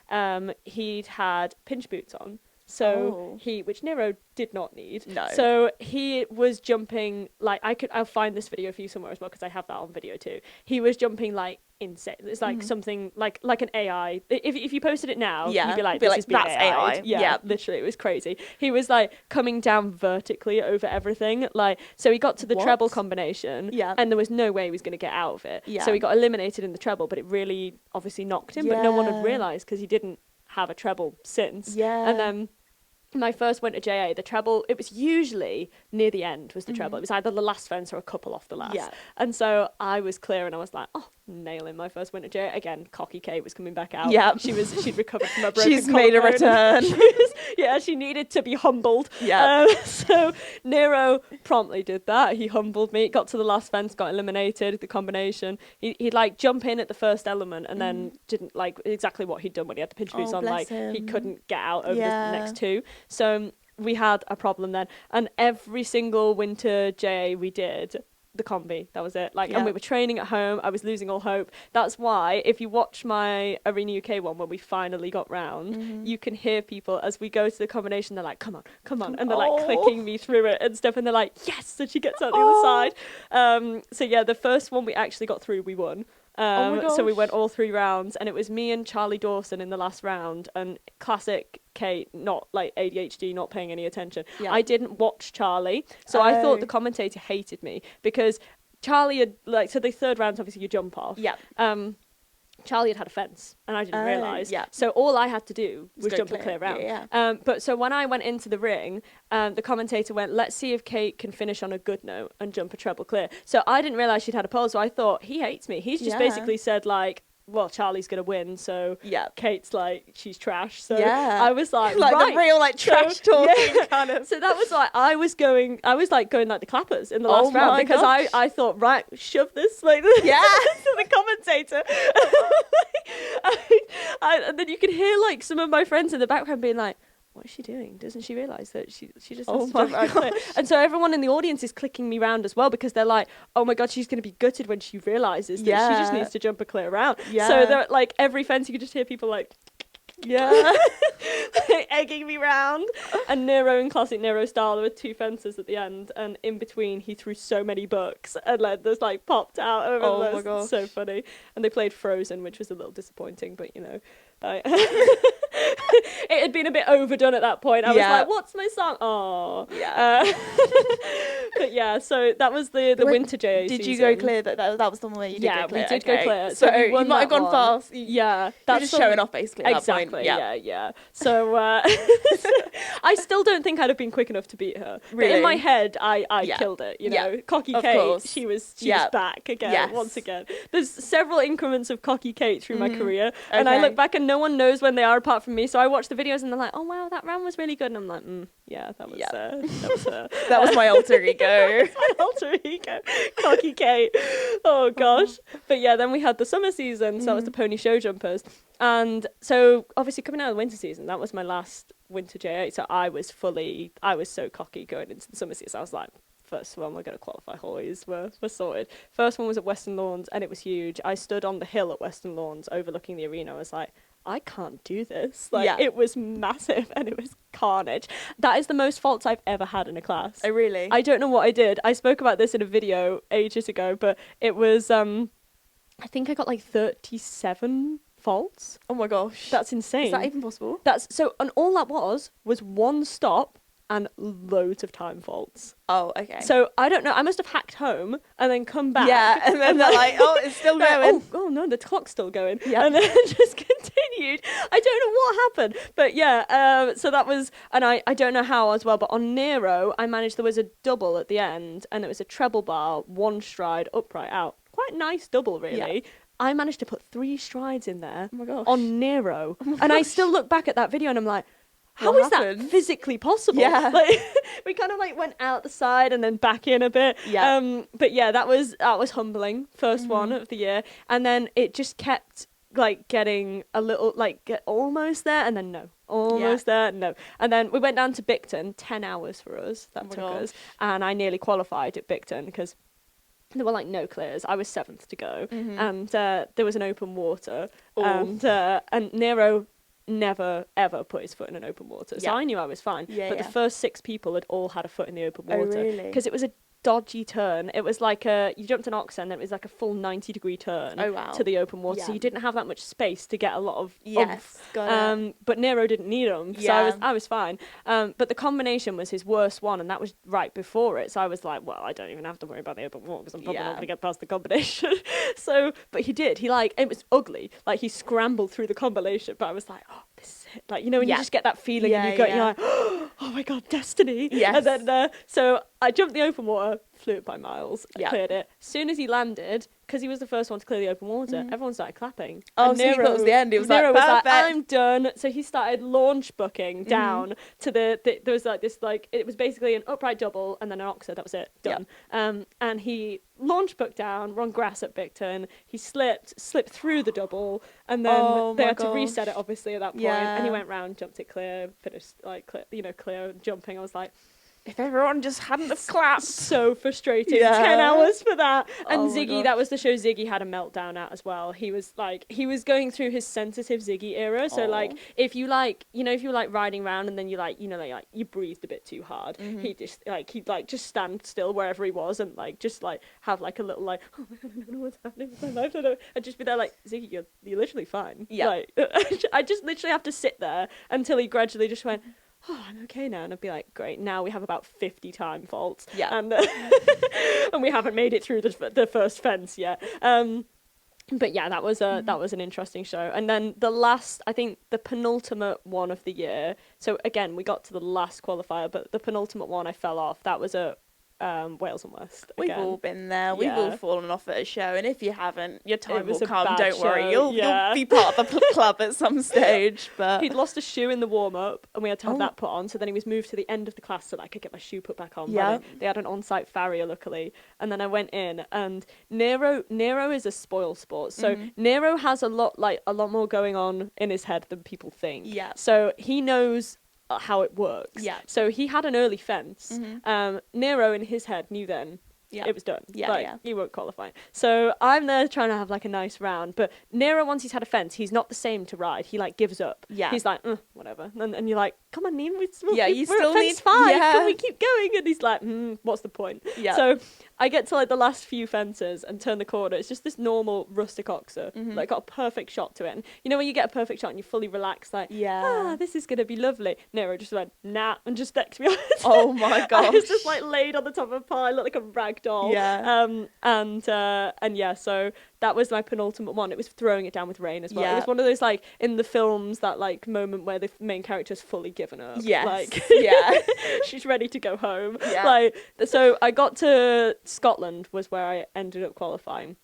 he'd had pinch boots on. So which Nero did not need. No. So he was jumping, like, I'll find this video for you somewhere as well, because I have that on video too. He was jumping like insane. It's like something like an AI. If you posted it now, you'd be like, this is being that's AI. Yeah, literally, it was crazy. He was like coming down vertically over everything. Like, so he got to the treble combination, and there was no way he was going to get out of it. Yeah. So he got eliminated in the treble, but it really obviously knocked him. But no one had realised because he didn't have a treble since. Yeah. And then my first winter JA, the treble, it was usually near the end was the treble. It was either the last fence or a couple off the last. Yeah. And so I was clear and I was like, oh, nailing my first winter JA. Again, cocky Kate was coming back out. Yeah. She'd recovered from her broken She's made a return. She needed to be humbled. Yeah. So Nero promptly did that. He humbled me, got to the last fence, got eliminated, the combination. He'd like jump in at the first element and then didn't like exactly what he'd done when he had the pinch boots on. Like he couldn't get out over the next two. So we had a problem then. And every single winter JA we did, the combi. That was it. Like, and we were training at home. I was losing all hope. That's why if you watch my Arena UK one when we finally got round, you can hear people as we go to the combination. They're like, come on, and they're like clicking me through it and stuff. And they're like, yes, and she gets out the other side. So yeah, the first one we actually got through, we won. So we went all 3 rounds, and it was me and Charlie Dawson in the last round, and classic Kate, not like ADHD, not paying any attention. I didn't watch Charlie, so I thought the commentator hated me because Charlie had, like, so the 3rd round, obviously you jump off. Charlie had a fence, and I didn't realise. So all I had to do was jump a clear round. But so when I went into the ring, the commentator went, let's see if Kate can finish on a good note and jump a treble clear. So I didn't realise she'd had a pole, so I thought, he hates me. He's just basically said, like, well, Charlie's going to win, so Kate's like, she's trash. So I was like, like right. the real, like, trash talking kind of. So that was like, I was going like the clappers in the last round because I thought, right, shove this like to the commentator. And then you could hear like some of my friends in the background being like, what is she doing? Doesn't she realise that she just has to jump right clear? And so everyone in the audience is clicking me round as well because they're like, oh my God, she's going to be gutted when she realises that she just needs to jump a clear round. So they're like, every fence you could just hear people like, like, egging me round. And Nero, in classic Nero style, there were 2 fences at the end, and in between he threw so many books and like there's like popped out over oh my gosh, so funny. And they played Frozen, which was a little disappointing, but you know, it had been a bit overdone at that point. I was like, what's my song? Oh but yeah, so that was the winter JA did season. you go clear? That was the one where you did go clear? We did go clear, so we you might have gone fast. That's just showing off basically at exactly that point. Yeah. So I still don't think I'd have been quick enough to beat her. Really? But in my head I killed it, you know. Cocky of Kate, course. she was back again once again. There's several increments of Cocky Kate through my career, and I look back and no one knows when they are apart from me, so I watch the videos and they're like, oh wow, that round was really good, and I'm like, that was her. That was my alter ego. My alter ego, Cocky Kate. Oh gosh. But yeah, then we had the summer season, so that was the pony show jumpers, and so obviously coming out of the winter season, that was my last winter J8, so I was so cocky going into the summer season. I was like, first one, we're going to qualify hoys, we're sorted. First one was at Western Lawns, and it was huge. I stood on the hill at Western Lawns overlooking the arena. I was like, I can't do this. Like, it was massive and it was carnage. That is the most faults I've ever had in a class. Oh, really? I don't know what I did. I spoke about this in a video ages ago, but it was, I think I got like 37 faults. Oh my gosh. That's insane. Is that even possible? And all that was 1 stop and loads of time faults. Oh, okay. So I don't know. I must have hacked home and then come back. Yeah, and then they're like, oh, it's still going. Oh no, the clock's still going. Yeah. And then it just continued. I don't know what happened. But yeah, so that was, and I don't know how as well, but on Nero, I managed, there was a double at the end, and it was a treble bar, 1 stride, upright out. Quite nice double, really. Yeah. I managed to put 3 strides in there on Nero. And I still look back at that video and I'm like, how is that physically possible? Yeah. Like, we kind of like went out the side and then back in a bit. Yeah. But yeah, that was humbling. First one of the year. And then it just kept like getting a little like almost there and then no. Almost there, no. And then we went down to Bicton, 10 hours for us. That took us. And I nearly qualified at Bicton because there were like no clears. I was 7th to go. And there was an open water. And Nero never ever put his foot in an open water, so I knew I was fine. But the first 6 people had all had a foot in the open water because it was a dodgy turn. It was like you jumped an ox and it was like a full 90-degree turn to the open water, so you didn't have that much space to get a lot of oomph. But Nero didn't need them, so I was fine. But the combination was his worst one, and that was right before it, so I was like, well, I don't even have to worry about the open water because I'm probably not going to get past the combination. But he did. He like, it was ugly, like he scrambled through the combination, but I was like, oh, this is it. Like, you know, when you just get that feeling and you go, you're like, oh my God, destiny. And then so I jumped the open water, flew it by miles, cleared it. As soon as he landed, because he was the first one to clear the open water, everyone started clapping. Oh, so Nero, that was the end. It was Nero like, was like, I'm done. So he started launch booking down to there was like this, like, it was basically an upright double and then an oxer. That was it, done. And he launch booked down, we're on grass at Bicton. He slipped through the double, and then they had to reset it, obviously, at that point. And he went round, jumped it clear, finished, like, clear, clear jumping. I was like, If everyone just hadn't have clapped. So frustrating. Yeah. 10 hours for that. And Oh my Ziggy, gosh. that was the show Ziggy had a meltdown at as well. He was going through his sensitive Ziggy era. So like, if you riding around and then you you breathed a bit too hard, he'd just stand still wherever he was and just have a little oh my god, I don't know what's happening with my life. I don't know. I'd just be there like, Ziggy, you're literally fine. Yeah. I just literally have to sit there until he gradually just went, oh, I'm okay now. And I'd be like, great, now we have about 50 time faults. Yeah. And and we haven't made it through the first fence yet. But yeah, that was an interesting show. And then the penultimate one of the year. So again, we got to the last qualifier, but the penultimate one I fell off. That was a Wales and West. We've again. all been there. We've all fallen off at a show, and if you haven't, your time was will a come. bad Don't worry, show, you'll be part of the club at some stage. But he'd lost a shoe in the warm up, and we had to have that put on. So then he was moved to the end of the class so that I could get my shoe put back on. Yeah, they had an on-site farrier, luckily, and then I went in. And Nero is a spoil sport, so Nero has a lot more going on in his head than people think. Yeah, so he knows how it works. Yeah. So he had an early fence. Nero in his head knew then it was done. He won't qualify. So I'm there trying to have a nice round. But Nero, once he's had a fence, he's not the same to ride. He gives up. Yeah. He's like, whatever. And you're like, come on, Neem, we're you at still fence need 5. Yeah. Can we keep going? And he's like, what's the point? Yeah. So I get to the last few fences and turn the corner. It's just this normal rustic oxer. Got a perfect shot to it. And you know when you get a perfect shot and you're fully relaxed, this is gonna be lovely. Nero just went, nah, and just decked me on. Oh my gosh. I was just laid on the top of a pile, looked like a rag doll. Yeah. And yeah, so that was my penultimate one. It was throwing it down with rain as well. Yeah. It was one of those in the films that moment where the main character's fully given up. Yes. She's ready to go home. Yeah. So I got to Scotland was where I ended up qualifying.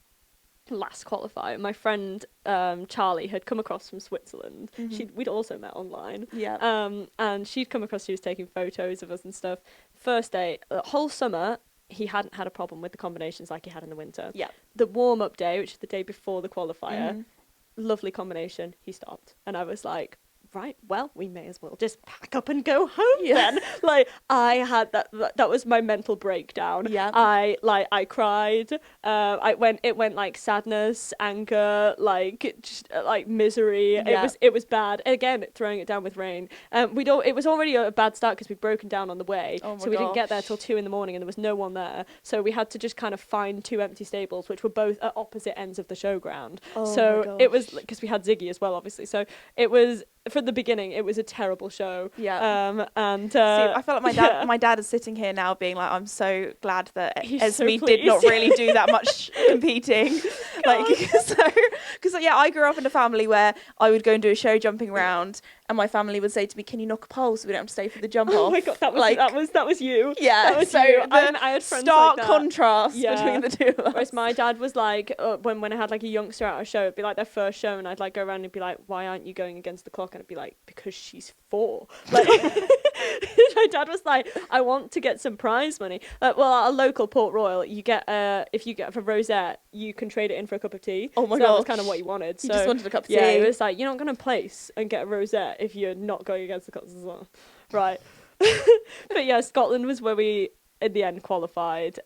Last qualifier, my friend Charlie had come across from Switzerland. We'd also met online. Yeah. And she'd come across. She was taking photos of us and stuff. First day, the whole summer, he hadn't had a problem with the combinations like he had in the winter. Yeah. The warm-up day, which is the day before the qualifier, lovely combination. He stopped, and I was like, right, well, we may as well just pack up and go home then. I had that was my mental breakdown. Yeah. I cried. It went sadness, anger, misery. Yeah. It was bad. Again, throwing it down with rain. It was already a bad start because we'd broken down on the way. Oh my so we didn't get gosh. there till 2 a.m. and there was no one there. So we had to just kind of find 2 empty stables, which were both at opposite ends of the showground. Oh so my it was gosh. because we had Ziggy as well, obviously. So it was, from the beginning, it was a terrible show. Yeah. And See, I feel like my dad is sitting here now being like, I'm so glad that He's Esme so did pleased. not really do that much competing. Because I grew up in a family where I would go and do a show jumping round, and my family would say to me, "Can you knock a pole so we don't have to stay for the jump off?" Oh my god, that was you. Yeah. That was so you. the I had friends stark like that. contrast Yeah. between the two of us. Whereas my dad was like, when I had a youngster at a show, it'd be their first show, and I'd go around and be like, "Why aren't you going against the clock?" And I'd be like, "Because she's 4." My dad was like, "I want to get some prize money." At a local Port Royal, you get if you get for rosette, you can trade it in for a cup of tea. Oh my so that was gosh. kind of what you wanted. You So just wanted a cup of tea. yeah, it was you're not going to place and get a rosette if you're not going against the clock. Right. But yeah, Scotland was where we in the end qualified.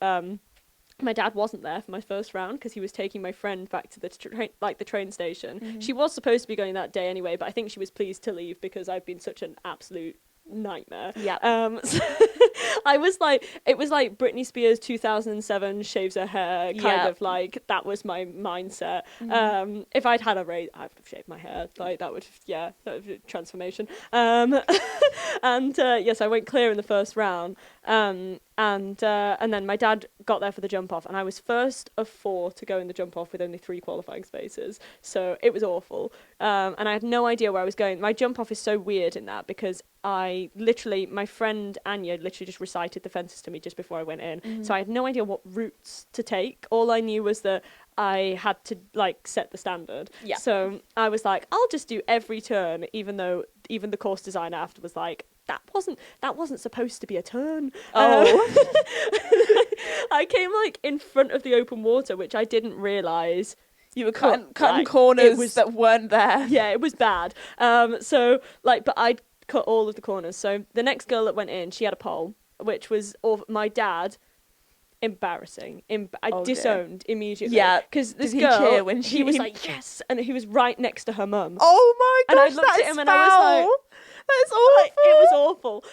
My dad wasn't there for my first round because he was taking my friend back to the train station. She was supposed to be going that day anyway, but I think she was pleased to leave because I've been such an absolute nightmare. Yeah. So I was it was like Britney Spears 2007 shaves her hair kind of that was my mindset. If I'd had a raise, I'd have shaved my hair. That would be transformation. And yes, I went clear in the first round. And then my dad got there for the jump off, and I was first of 4 to go in the jump off with only 3 qualifying spaces. So it was awful. And I had no idea where I was going. My jump off is so weird in that because my friend Anya literally just recited the fences to me just before I went in. So I had no idea what routes to take. All I knew was that I had to set the standard. Yeah. So I was like, I'll just do every turn, even though even the course designer after was like, that wasn't supposed to be a turn. Oh. I came in front of the open water, which I didn't realise. You were cutting corners that weren't there. Yeah, it was bad. But I'd cut all of the corners. So the next girl that went in, she had a pole. which was my dad. Embarrassing. I Oh, disowned immediately. Yeah, because this did he girl, cheer when he was she- like yes, and he was right next to her mum. Oh my And I gosh, looked that at is him and foul. I was like, that's awful. Like, it was awful.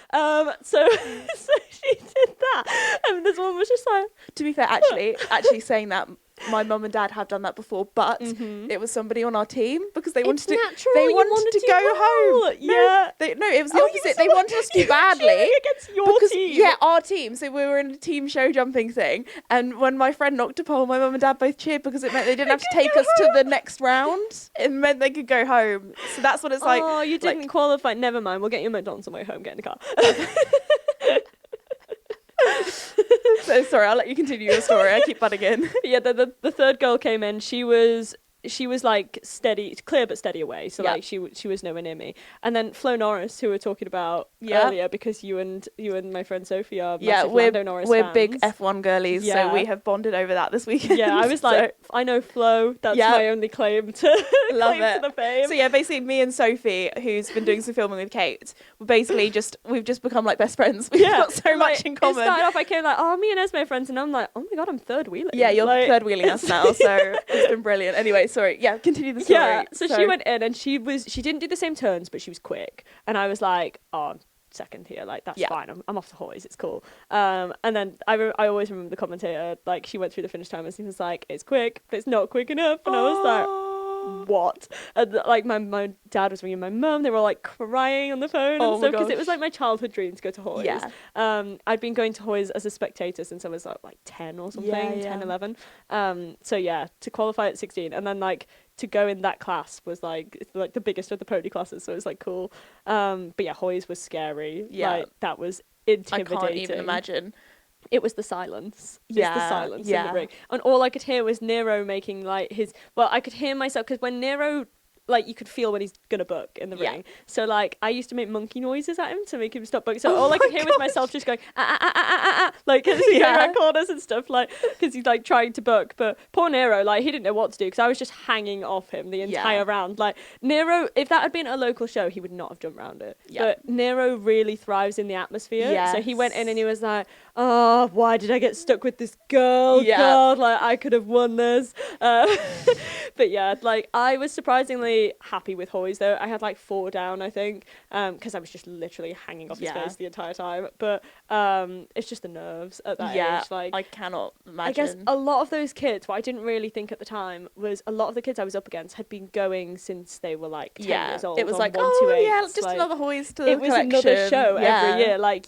So so she did that, and this one was just like. To be fair, actually saying that, my mum and dad have done that before, but it was somebody on our team because they wanted to. Natural. They You wanted to do go well. home. Yeah. No, it was the Oh, opposite. They wanted us to do badly against your because team. yeah, our team. So we were in a team show jumping thing, and when my friend knocked a pole, my mum and dad both cheered because it meant they didn't have to take us to the next round. It meant they could go home. So that's what it's like. Oh, you didn't qualify. Never mind. We'll get you a McDonald's on the way home. Get in the car. So sorry, I'll let you continue your story. I keep butting in. Yeah, the third girl came in. She was like steady, clear but steady away. So like she was nowhere near me. And then Flo Norris, who we were talking about earlier, because you and my friend Sophie are massive Lando Norris we're fans. big F1 girlies, so we have bonded over that this weekend. Yeah, I was like, I know Flo. That's my only claim to love to the fame. So yeah, basically me and Sophie, who's been doing some filming with Kate, we've just become like best friends. We've got so much in common. It started off, I came like, oh, me and Esme are friends, and I'm like, oh my god, I'm third wheeling. Yeah, you're third wheeling us now, so it's been brilliant. Anyway, sorry. Yeah, continue the story. Yeah, so she went in and she didn't do the same turns, but she was quick, and I was like, oh, I'm second here, like that's fine. I'm off the hoys, it's cool. And then I always remember the commentator, like she went through the finish time and he was like, it's quick, but it's not quick enough, and I was like, what? And like my dad was ringing my mum, they were like crying on the phone and stuff, because it was like my childhood dream to go to Hoys. I'd been going to Hoys as a spectator since I was like 10 or something, 10, 11. So yeah, to qualify at 16 and then like to go in that class was like the biggest of the pony classes, so it was like cool. But yeah, Hoys was scary. Like that was intimidating. I can't even imagine. It was the silence. Just the silence in the ring. And all I could hear was Nero making like I could hear myself, because when Nero, like you could feel when he's gonna book in the ring. So like I used to make monkey noises at him to make him stop booking. So all I could hear was myself just going like as he going around corners and stuff, like because he's like trying to book. But poor Nero, like he didn't know what to do because I was just hanging off him the entire round. Like Nero, if that had been a local show, he would not have jumped around it. But Nero really thrives in the atmosphere. So he went in and he was like, oh, why did I get stuck with this girl? God, like I could have won this. But yeah, like I was surprisingly happy with Hoys though. I had like 4 down, I think, because I was just literally hanging off his face the entire time. But it's just the nerves at that age. Like I cannot imagine. I guess a lot of those kids, what I didn't really think at the time was a lot of the kids I was up against had been going since they were like 10 years old. It was like, just like, another Hoys to the it was collection. Another show every year. Like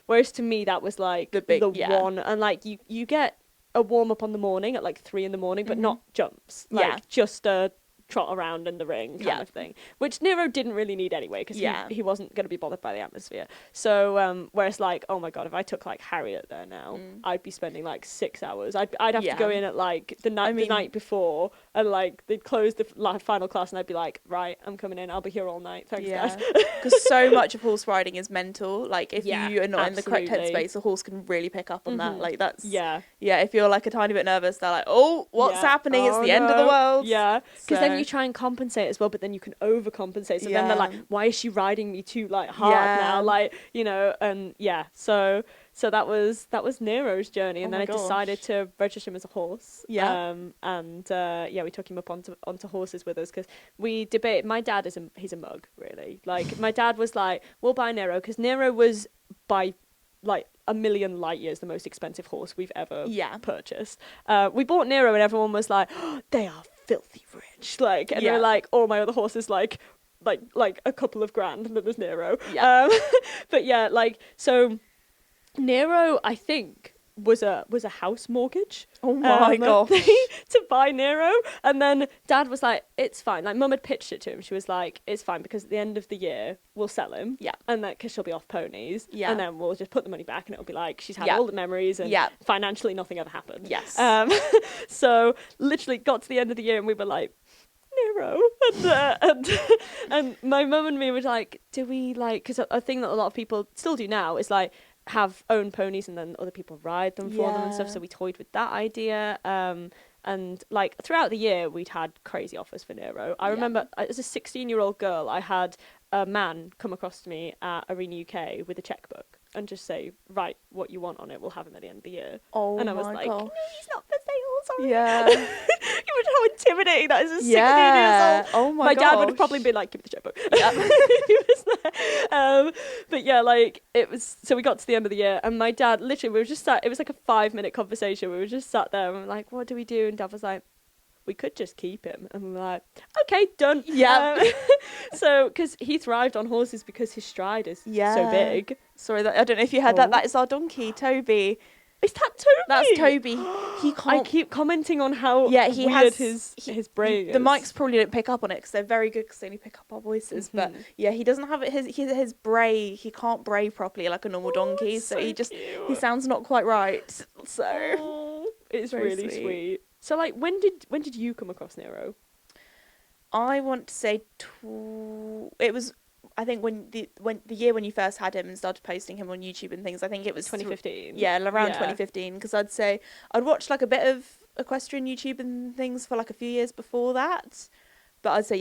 whereas to me that was like the one, and like you get a warm up on the morning at like 3 a.m, but not jumps. Like just a trot around in the ring kind of thing, which Nero didn't really need anyway, because he wasn't going to be bothered by the atmosphere. So whereas like, oh my god, if I took like Harriet there now, I'd be spending like 6 hours. I'd have to go in at like the night before, and like they'd close the final class and I'd be like, right, I'm coming in, I'll be here all night, thanks guys. Because so much of horse riding is mental. Like if you are not in the correct headspace, a horse can really pick up on that. Like that's if you're like a tiny bit nervous, they're like, oh, what's happening? It's the end of the world. Because then you try and compensate as well, but then you can overcompensate. So then they're like, why is she riding me too like hard now? Like, you know, and so that was Nero's journey, and then I decided to register him as a horse. We took him up onto horses with us, because we debated. My dad he's a mug, really. Like my dad was like, we'll buy Nero, because Nero was by like a million light years the most expensive horse we've ever purchased. We bought Nero and everyone was like, oh, they are filthy rich, like, and they're like, all my other horses like a couple of grand, and then there's Nero. But yeah, like, so Nero I think was a house mortgage. Oh my god. To buy Nero, and then Dad was like, it's fine. Like Mum had pitched it to him. She was like, it's fine, because at the end of the year we'll sell him. And that because she'll be off ponies. And then we'll just put the money back, and it'll be like she's had all the memories, and financially nothing ever happened. So literally got to the end of the year and we were like, Nero, and my mum and me were like, do we like, because a thing that a lot of people still do now is like have own ponies and then other people ride them for them and stuff, so we toyed with that idea, and like throughout the year we'd had crazy offers for Nero. I remember as a 16-year-old girl I had a man come across to me at Arena UK with a checkbook. and just say, write what you want on it. We'll have him at the end of the year. Oh and I was my like, gosh. no, he's not for sale. Sorry. Yeah. Imagine how intimidating that is at 16 Yeah. years old. Oh my dad would gosh. have probably been like, give me the checkbook. Yeah. He was there. But yeah, like it was. So we got to the end of the year, and my dad literally, we were just sat. It was like a 5-minute conversation. We were just sat there, and we were like, what do we do? And Dad was like, we could just keep him. And we were like, okay, done. Yeah. So, because he thrived on horses because his stride is so big. Sorry, I don't know if you heard that. That is our donkey, Toby. Is that Toby? That's Toby. He can't. I keep commenting on how he weird has his brain is. The mics probably don't pick up on it because they're very good because they only pick up our voices. But yeah, he doesn't have his bray. He can't bray properly like a normal donkey. So he just cute. he sounds not quite right. So it's very really sweet. So like, when did you come across Nero? I want to say it was. I think when the year when you first had him and started posting him on YouTube and things, I think it was 2015. Around 2015, because I'd watched like a bit of equestrian YouTube and things for like a few years before that, but I'd say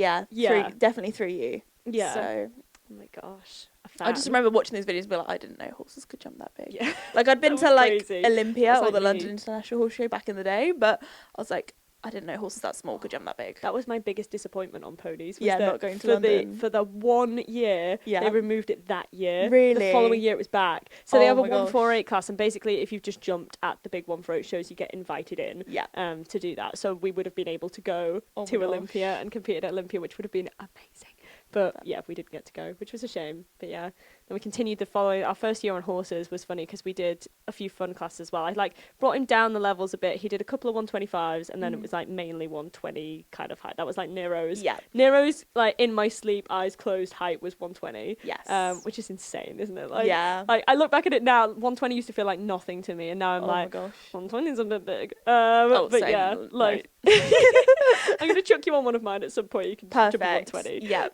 definitely through you. Yeah. So oh my gosh, I just remember watching those videos and be like, I didn't know horses could jump that big. Yeah. Like I'd been to like crazy. Olympia That's or like the me. London International Horse Show back in the day, but I was like, I didn't know horses that small could jump that big. That was my biggest disappointment on ponies. Was not going to London. For the 1 year, they removed it that year. Really? The following year it was back. So they have a my gosh. 148 class, and basically if you've just jumped at the big 148 shows, you get invited in to do that. So we would have been able to go to Olympia and compete at Olympia, which would have been amazing. But yeah, we didn't get to go, which was a shame. But yeah, then we continued the following. Our first year on horses was funny because we did a few fun classes as well. I like brought him down the levels a bit. He did a couple of 125s, and then it was like mainly 120 kind of height. That was like Nero's. Yeah. Nero's like in my sleep, eyes closed height was 120. Yes. Which is insane, isn't it? Like, yeah. Like I look back at it now, 120 used to feel like nothing to me, and now I'm like, my gosh. 120 is a bit big. But same. yeah, like I'm gonna chuck you on one of mine at some point. You can jump on 120. Yeah.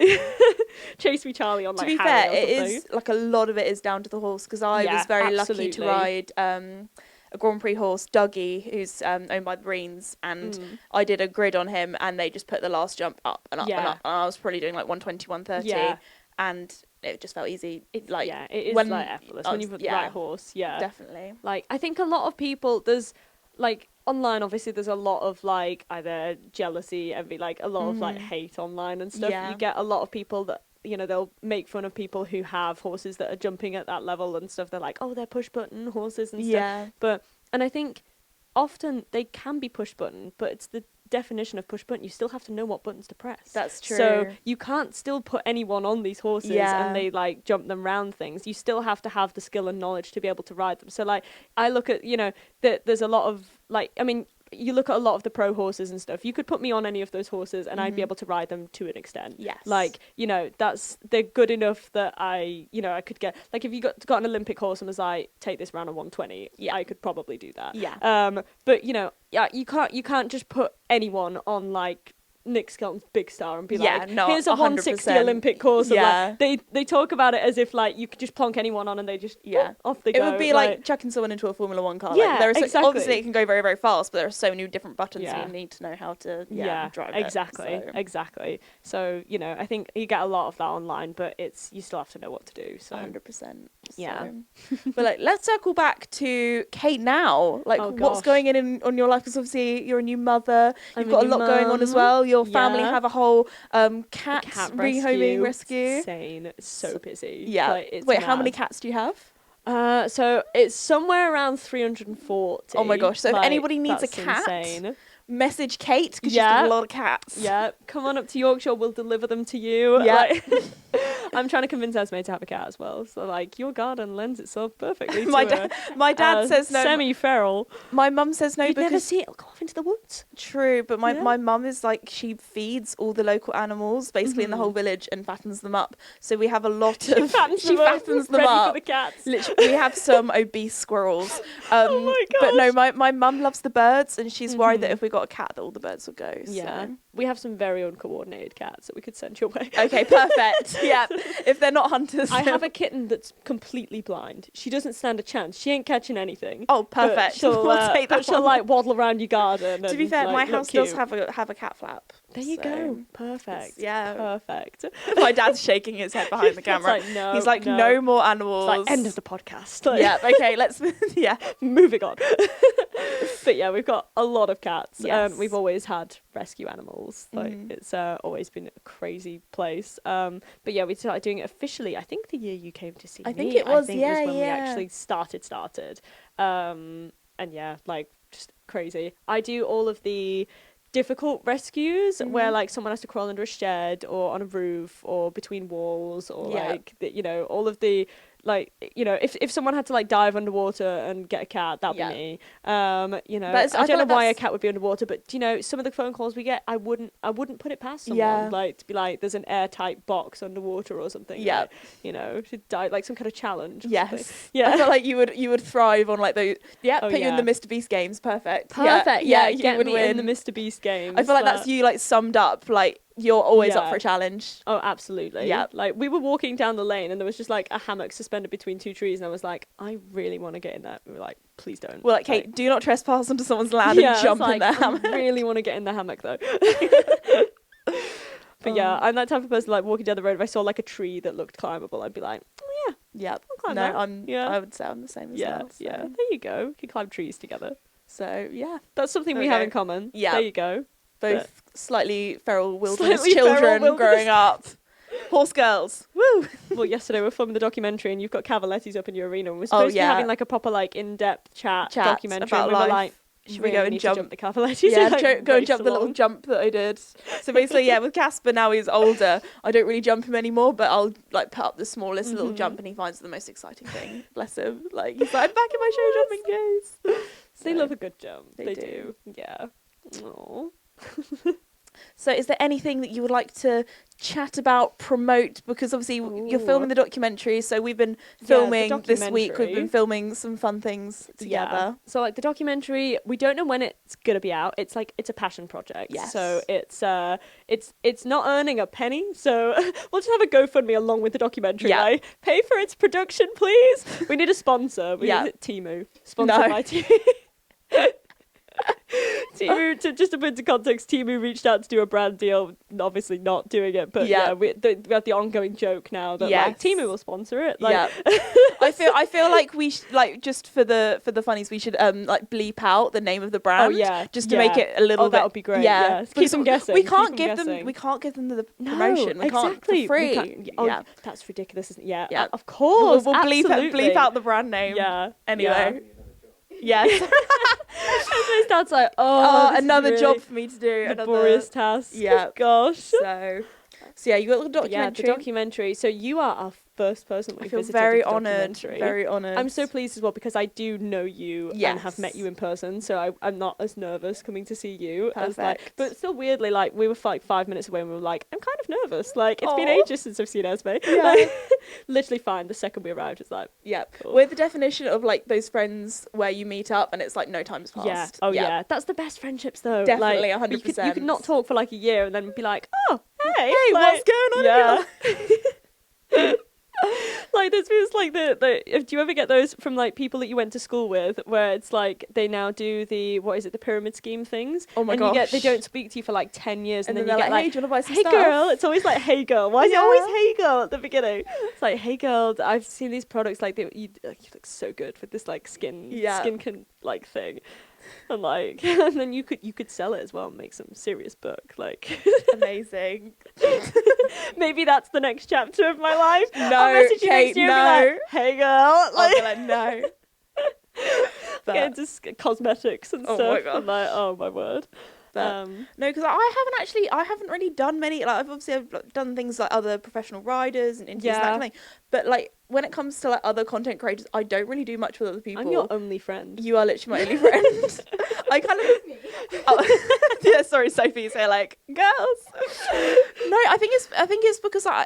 Chase me Charlie on like to be Harry fair, or it something. is like a lot of it is down to the horse because I was very lucky to ride a Grand Prix horse, Dougie, who's owned by the Breens, and I did a grid on him, and they just put the last jump up and up and up, and I was probably doing like 120, 130, and it just felt easy. It is like effortless when you've got the right horse. Yeah, definitely. Like I think a lot of people there's like online, obviously there's a lot of like either jealousy, envy, like a lot of like hate online and stuff. You get a lot of people that, you know, they'll make fun of people who have horses that are jumping at that level and stuff. They're like, oh, they're push button horses and stuff. And I think often they can be push button, but it's the definition of push button. You still have to know what buttons to press. That's true. So you can't still put anyone on these horses and they like jump them round things. You still have to have the skill and knowledge to be able to ride them. So like I look at, you know, there's a lot of like, I mean, you look at a lot of the pro horses and stuff. You could put me on any of those horses and I'd be able to ride them to an extent. Yes. Like, you know, they're good enough that I could get, like if you got an Olympic horse and was like, take this round of 120, I could probably do that. Yeah. But you know, you can't just put anyone on like Nick Skelton's Big Star and be like, here's a 160 Olympic course. And like, they talk about it as if like you could just plonk anyone on and they just off they go. It would be like chucking someone into a Formula 1 car. Yeah, like, exactly. Obviously it can go very, very fast, but there are so many different buttons and you need to know how to drive it. Exactly. So, you know, I think you get a lot of that online, but you still have to know what to do. So 100%. Yeah. But like, let's circle back to Kate now. Like, what's going on your life? Because obviously you're a new mother. You've got a lot going on as well. Your family have a whole cat rehoming rescue. Insane. It's so busy. Yeah. Like, it's Wait, mad. how many cats do you have? So it's somewhere around 340. Oh my gosh. So if anybody needs a cat, message Kate because she's got a lot of cats. Yeah. Come on up to Yorkshire. We'll deliver them to you. Yeah. Like, I'm trying to convince Esme to have a cat as well. So like your garden lends itself perfectly to my dad says no. Semi-feral. My mum says no You'd because never see it go off into the woods. True, but my mum is like, she feeds all the local animals basically in the whole village and fattens them up. So we have a lot of she fattens them ready up. For the cats. Literally, we have some obese squirrels. Oh my gosh. But no, my mum loves the birds and she's worried that if we got a cat that all the birds would go. Yeah. So. We have some very uncoordinated cats that we could send your way. Okay, perfect. Yeah. If they're not hunters. I have a kitten that's completely blind. She doesn't stand a chance. She ain't catching anything. Oh, perfect. She'll, we'll take that she'll like waddle around your garden. To be fair, my house does have a cat flap. There you go. Perfect. Yeah. Perfect. My dad's shaking his head behind the camera. It's like, no, he's like, no more animals. It's like, end of the podcast. Like, Yeah. Okay. Let's. Yeah. moving on. But yeah, we've got a lot of cats. Yes. We've always had rescue animals. Like it's always been a crazy place. But yeah, we started doing it officially. I think the year you came to see me. I think it was. Was when we actually started. And yeah, like just crazy. I do all of the difficult rescues where like someone has to crawl under a shed or on a roof or between walls or like you know, all of the like, you know, if someone had to like dive underwater and get a cat, that'd be me. You know, I don't know why a cat would be underwater, but you know, some of the phone calls we get, I wouldn't put it past someone like to be like, there's an airtight box underwater or something. Yeah, like, you know, to die like some kind of challenge. Yes. Yeah. I feel like you would thrive on like those. Yeah. Put you in the Mr. Beast games. Perfect. Perfect. Yeah. You Get would me win in the Mr. Beast games. I feel like that's you like summed up. Like you're always up for a challenge. Oh, absolutely. Yeah. Like we were walking down the lane and there was just like a hammock suspended between two trees and I was like, I really want to get in that. We were like, please don't. We're like, Kate, do not trespass onto someone's land and jump in their hammock. I really want to get in the hammock though. But yeah, I'm that type of person like walking down the road. If I saw like a tree that looked climbable, I'd be like, oh yeah, I'll climb that. I would say I'm the same as well. So. Yeah, there you go. We can climb trees together. So yeah, that's something we have in common. Yeah, there you go. Both slightly feral wilderness children growing up. Horse girls. Woo! Well, yesterday we were filming the documentary and you've got Cavalettis up in your arena and we're supposed to be having like a proper like in-depth chat documentary about and we were like, should we go and jump the Cavalettis? Yeah, like, go and jump the little jump that I did. So basically, with Casper now he's older, I don't really jump him anymore, but I'll like put up the smallest little jump and he finds it the most exciting thing. Bless him. Like he's like, I'm back in my show jumping days. They love a good jump. They do. Yeah. Aww. So is there anything that you would like to chat about, promote? Because obviously you're filming the documentary, so we've been filming this week. We've been filming some fun things together. Yeah. So like the documentary, we don't know when it's gonna be out. It's like it's a passion project. Yes. So it's not earning a penny. So we'll just have a GoFundMe along with the documentary. Yeah. Like, pay for its production, please. We need a sponsor. We need Temu. Sponsored by Temu. Temu, just to put into context, Temu reached out to do a brand deal, obviously not doing it, but we have the ongoing joke now that like Temu will sponsor it. Like, I feel like we like just for the funnies we should like bleep out the name of the brand. Oh yeah, just to make it a little bit. That would be great. Yeah, keep them guessing. We can't give them the promotion. We can't for free. That's ridiculous, isn't it? Yeah, of course. We'll bleep out the brand name. Yeah. Anyway. Yes. My dad's like, another job for me to do. Laborious task. Yeah. Gosh. So yeah, you got the documentary. Yeah, the documentary. So you are our first person that we visited. Very honoured. Very honoured. I'm so pleased as well because I do know you and have met you in person, so I'm not as nervous coming to see you. Perfect. But still weirdly, like we were like 5 minutes away and we were like, I'm kind of nervous. Like it's been ages since I've seen Esme. Yeah. Like, literally fine. The second we arrived, it's like, cool. We're the definition of like those friends where you meet up and it's like no time's passed. Yeah. Oh yeah. That's the best friendships though. Definitely, like, 100%. You could not talk for like a year and then be like, oh, hey, what's going on here? Like this feels like do you ever get those from like people that you went to school with where it's like they now do the the pyramid scheme things? Oh my gosh. They don't speak to you for like 10 years and then you get like, hey, do you want to buy some hey stuff? Girl. It's always like, hey girl. Why is it always hey girl at the beginning? It's like, hey girl, I've seen these products like you look so good with this like skin thing. And like, and then you could sell it as well and make some serious book. Like, amazing. Maybe that's the next chapter of my life. No, I'll message you Kate, next year and be like, hey girl. Like, I'll be like, no. Get into cosmetics and stuff. My God. I'm like, oh my word. No, because I haven't really done many. Like I've done things like other professional riders and interviews and that kind of thing. But like when it comes to like other content creators, I don't really do much with other people. I'm your only friend. You are literally my only friend. I kind of. Yeah, sorry, Sophie. Say like girls. No, I think it's because I'm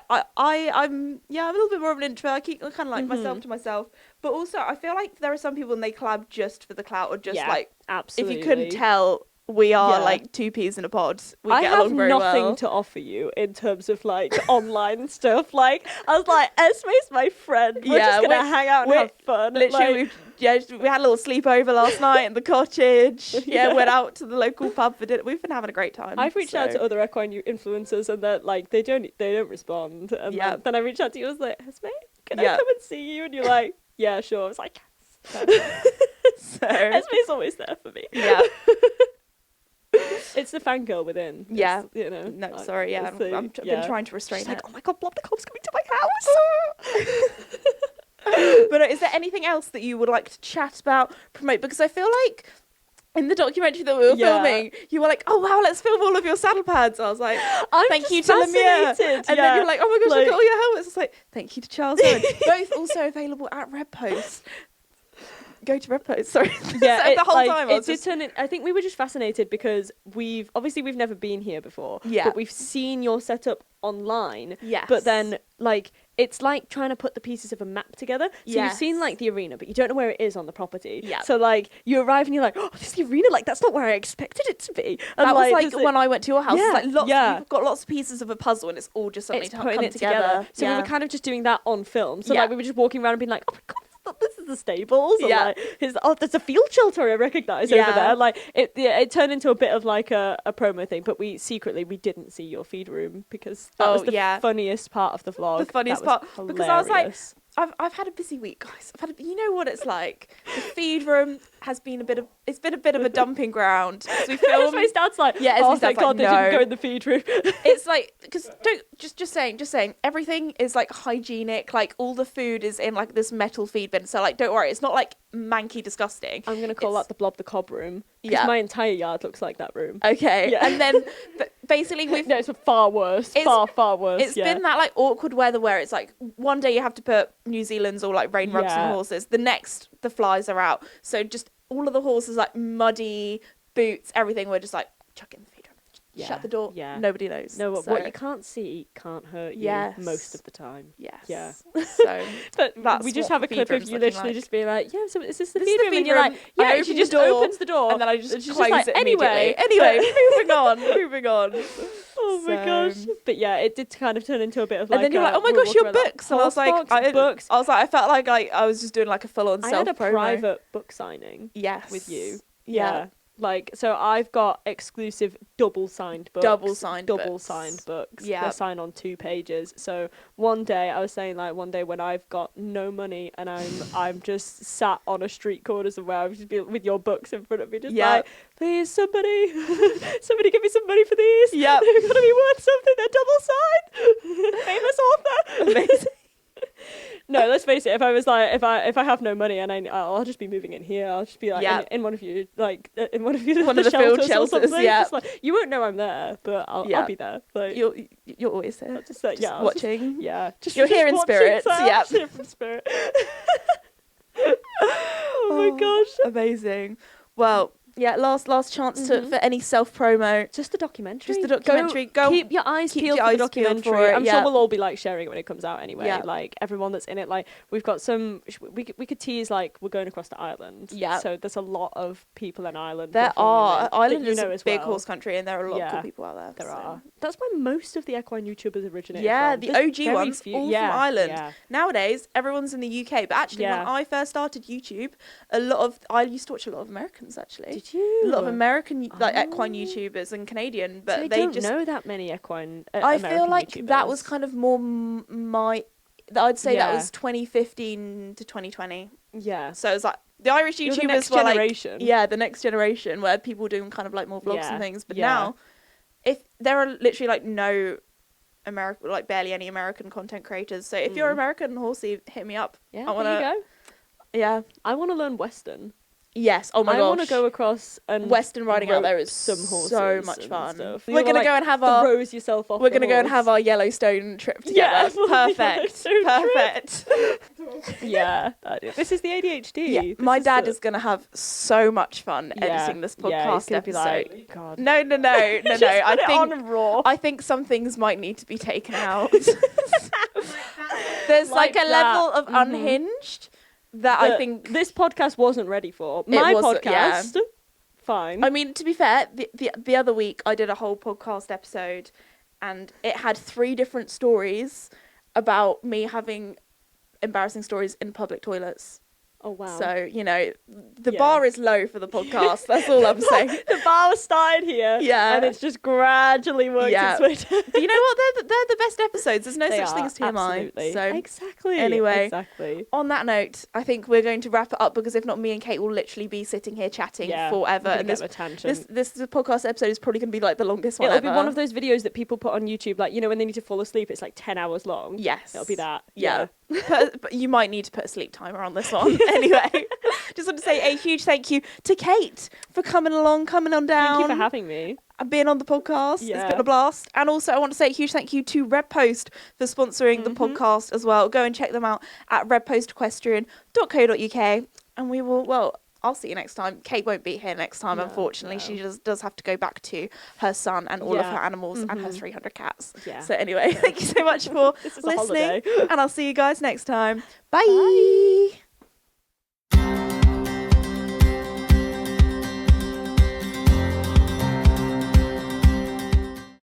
a little bit more of an introvert. I keep kind of like myself to myself. But also I feel like there are some people and they collab just for the clout or just like absolutely. If you couldn't tell. we are Yeah. like two peas in a pod. We I get have along very nothing well. to offer you in terms of like online stuff. Like I was like, Esme's my friend. We're just gonna hang out and have fun. Literally, we had a little sleepover last night in the cottage. Yeah, went out to the local pub for dinner. We've been having a great time. I've reached out to other equine influencers and they're like, they don't respond. And then I reached out to you. I was like, Esme, can I come and see you? And you're like, yeah, sure. I was like, yes. So Esme's always there for me. yeah. It's the fangirl within. Yeah. You know. No, sorry. Yeah, I've been trying to restrain She's it. like, oh my god, Blob the Cob's coming to my house. But is there anything else that you would like to chat about, promote? Because I feel like in the documentary that we were filming, you were like, "Oh wow, let's film all of your saddle pads." I was like, "Thank you to Lemire," and then you're like, "Oh my gosh, look at all your helmets." It's like, "Thank you to Charles Owen." Both also available at Red Post. Go to Red Post. Sorry. Yeah, so the whole time I was did turn in. I think we were just fascinated because we've never been here before. Yeah. But we've seen your setup online. Yes. But then like it's like trying to put the pieces of a map together. So you've seen like the arena, but you don't know where it is on the property. Yeah. So like you arrive and you're like, oh, this is the arena. Like that's not where I expected it to be. And that was like when I went to your house. Yeah, It's like you've got lots of pieces of a puzzle, and it's all just suddenly putting come together. So we were kind of just doing that on film. So Yeah. like we were just walking around and being like, oh my god. This is the stables. And Yeah. like, there's a field shelter I recognise over there. Like it turned into a bit of like a promo thing, but we didn't see your feed room because that was the funniest part of the vlog. The funniest part because I was like, I've had a busy week, guys. You know what it's like. The feed room has been a bit of a dumping ground. We filmed. My dad's like, oh thank God they didn't go in the feed room. It's like because just saying everything is like hygienic. Like all the food is in like this metal feed bin. So like don't worry, it's not like manky disgusting. I'm gonna call that the Blob the Cob room. Because my entire yard looks like that room. Okay, and then basically no, it's far worse. Far worse. It's been that like awkward weather where it's like one day you have to put New Zealand's or like rain rugs on horses. The next the flies are out. So just all of the horses like muddy, boots, everything. We're just like chuck in the feed room. Shut the door. Yeah. Nobody knows. No, what you can't see can't hurt you most of the time. Yes. Yeah. So but we just have a clip of you literally just being like, yeah, so is this the feed room? And you're like, yeah, she just opens the door. And then I just close like, it immediately. Anyway, moving on. Oh my gosh. But yeah, it did kind of turn into a bit of like and then you're like, oh my gosh, your books. And I was like, books. I was like, I felt like I was just doing like a full-on self-promo. I had a private book signing with you. Yeah. Like, so I've got exclusive double signed books. Double signed books. Yeah. They're signed on 2 pages. So one day, I was saying like one day when I've got no money and I'm just sat on a street corner somewhere, I would just be with your books in front of me, just like, please somebody give me some money for these. Yeah. They're gonna be worth something. They're double signed. Famous author. Amazing. No, let's face it. If I was like, if I have no money and I'll just be moving in here. I'll just be like in one of you, like in one of you, one of the field shelters. Yeah, just, like, you won't know I'm there, but I'll be there. Like you're always there. Just like watching. You're here in spirit. Yeah, here from spirit. Oh my gosh, amazing. Well. Yeah, last chance for any self-promo. Just the documentary. Go keep your eyes peeled for the documentary. I'm sure we'll all be like sharing it when it comes out anyway. Yeah. Like everyone that's in it. Like we've got some. We could tease like we're going across to Ireland. Yeah. So there's a lot of people in Ireland. There are. Ireland is a big horse country, and there are a lot of cool people out there. There are. That's where most of the equine YouTubers originated. Yeah, from. the OG ones, all from Ireland. Yeah. Nowadays, everyone's in the UK. But actually, when I first started YouTube, I used to watch a lot of Americans. Actually, did you? A lot of American equine YouTubers and Canadian, but so they don't know that many equine. I American feel like YouTubers. that was kind of more I'd say that was 2015 to 2020. Yeah. So it was like the Irish YouTubers were like the next generation where people doing kind of like more vlogs and things. But now, if there are literally like no American, like barely any American content creators. So if you're American horsey, hit me up. Yeah, there you go. Yeah, I want to learn Western. Yes. Oh my gosh. I want to go across and Western riding out there is some horses so much fun. We're gonna go and have our rose yourself off. We're gonna go and have our Yellowstone trip together. Yeah, perfect. Perfect. Yeah. This is the ADHD. Yeah. My dad is gonna have so much fun editing this podcast episode. Like, God. No. I think some things might need to be taken out. There's like a level of unhinged. That I think this podcast wasn't ready for. My podcast fine. I mean, to be fair, the other week I did a whole podcast episode and it had 3 different stories about me having embarrassing stories in public toilets. Oh, wow. So, you know, the bar is low for the podcast. That's all I'm saying. The bar was started here. Yeah. And it's just gradually worked its way down. But you know what? They're the best episodes. There's no They such thing are, as TMI. absolutely. So Exactly. Anyway, Exactly. on that note, I think we're going to wrap it up because if not, me and Kate will literally be sitting here chatting forever. And this podcast episode is probably going to be like the longest one It'll ever. be one of those videos that people put on YouTube, like, you know, when they need to fall asleep, it's like 10 hours long. Yes. It'll be that. Yeah. But you might need to put a sleep timer on this one. Anyway, just want to say a huge thank you to Kate for coming on down. Thank you for having me. And being on the podcast. Yeah. It's been a blast. And also I want to say a huge thank you to Red Post for sponsoring the podcast as well. Go and check them out at redpostequestrian.co.uk. And we will, well, I'll see you next time. Kate won't be here next time, unfortunately. No. She just does have to go back to her son and all of her animals and her 300 cats. Yeah. So anyway, thank you so much for listening. And I'll see you guys next time. Bye.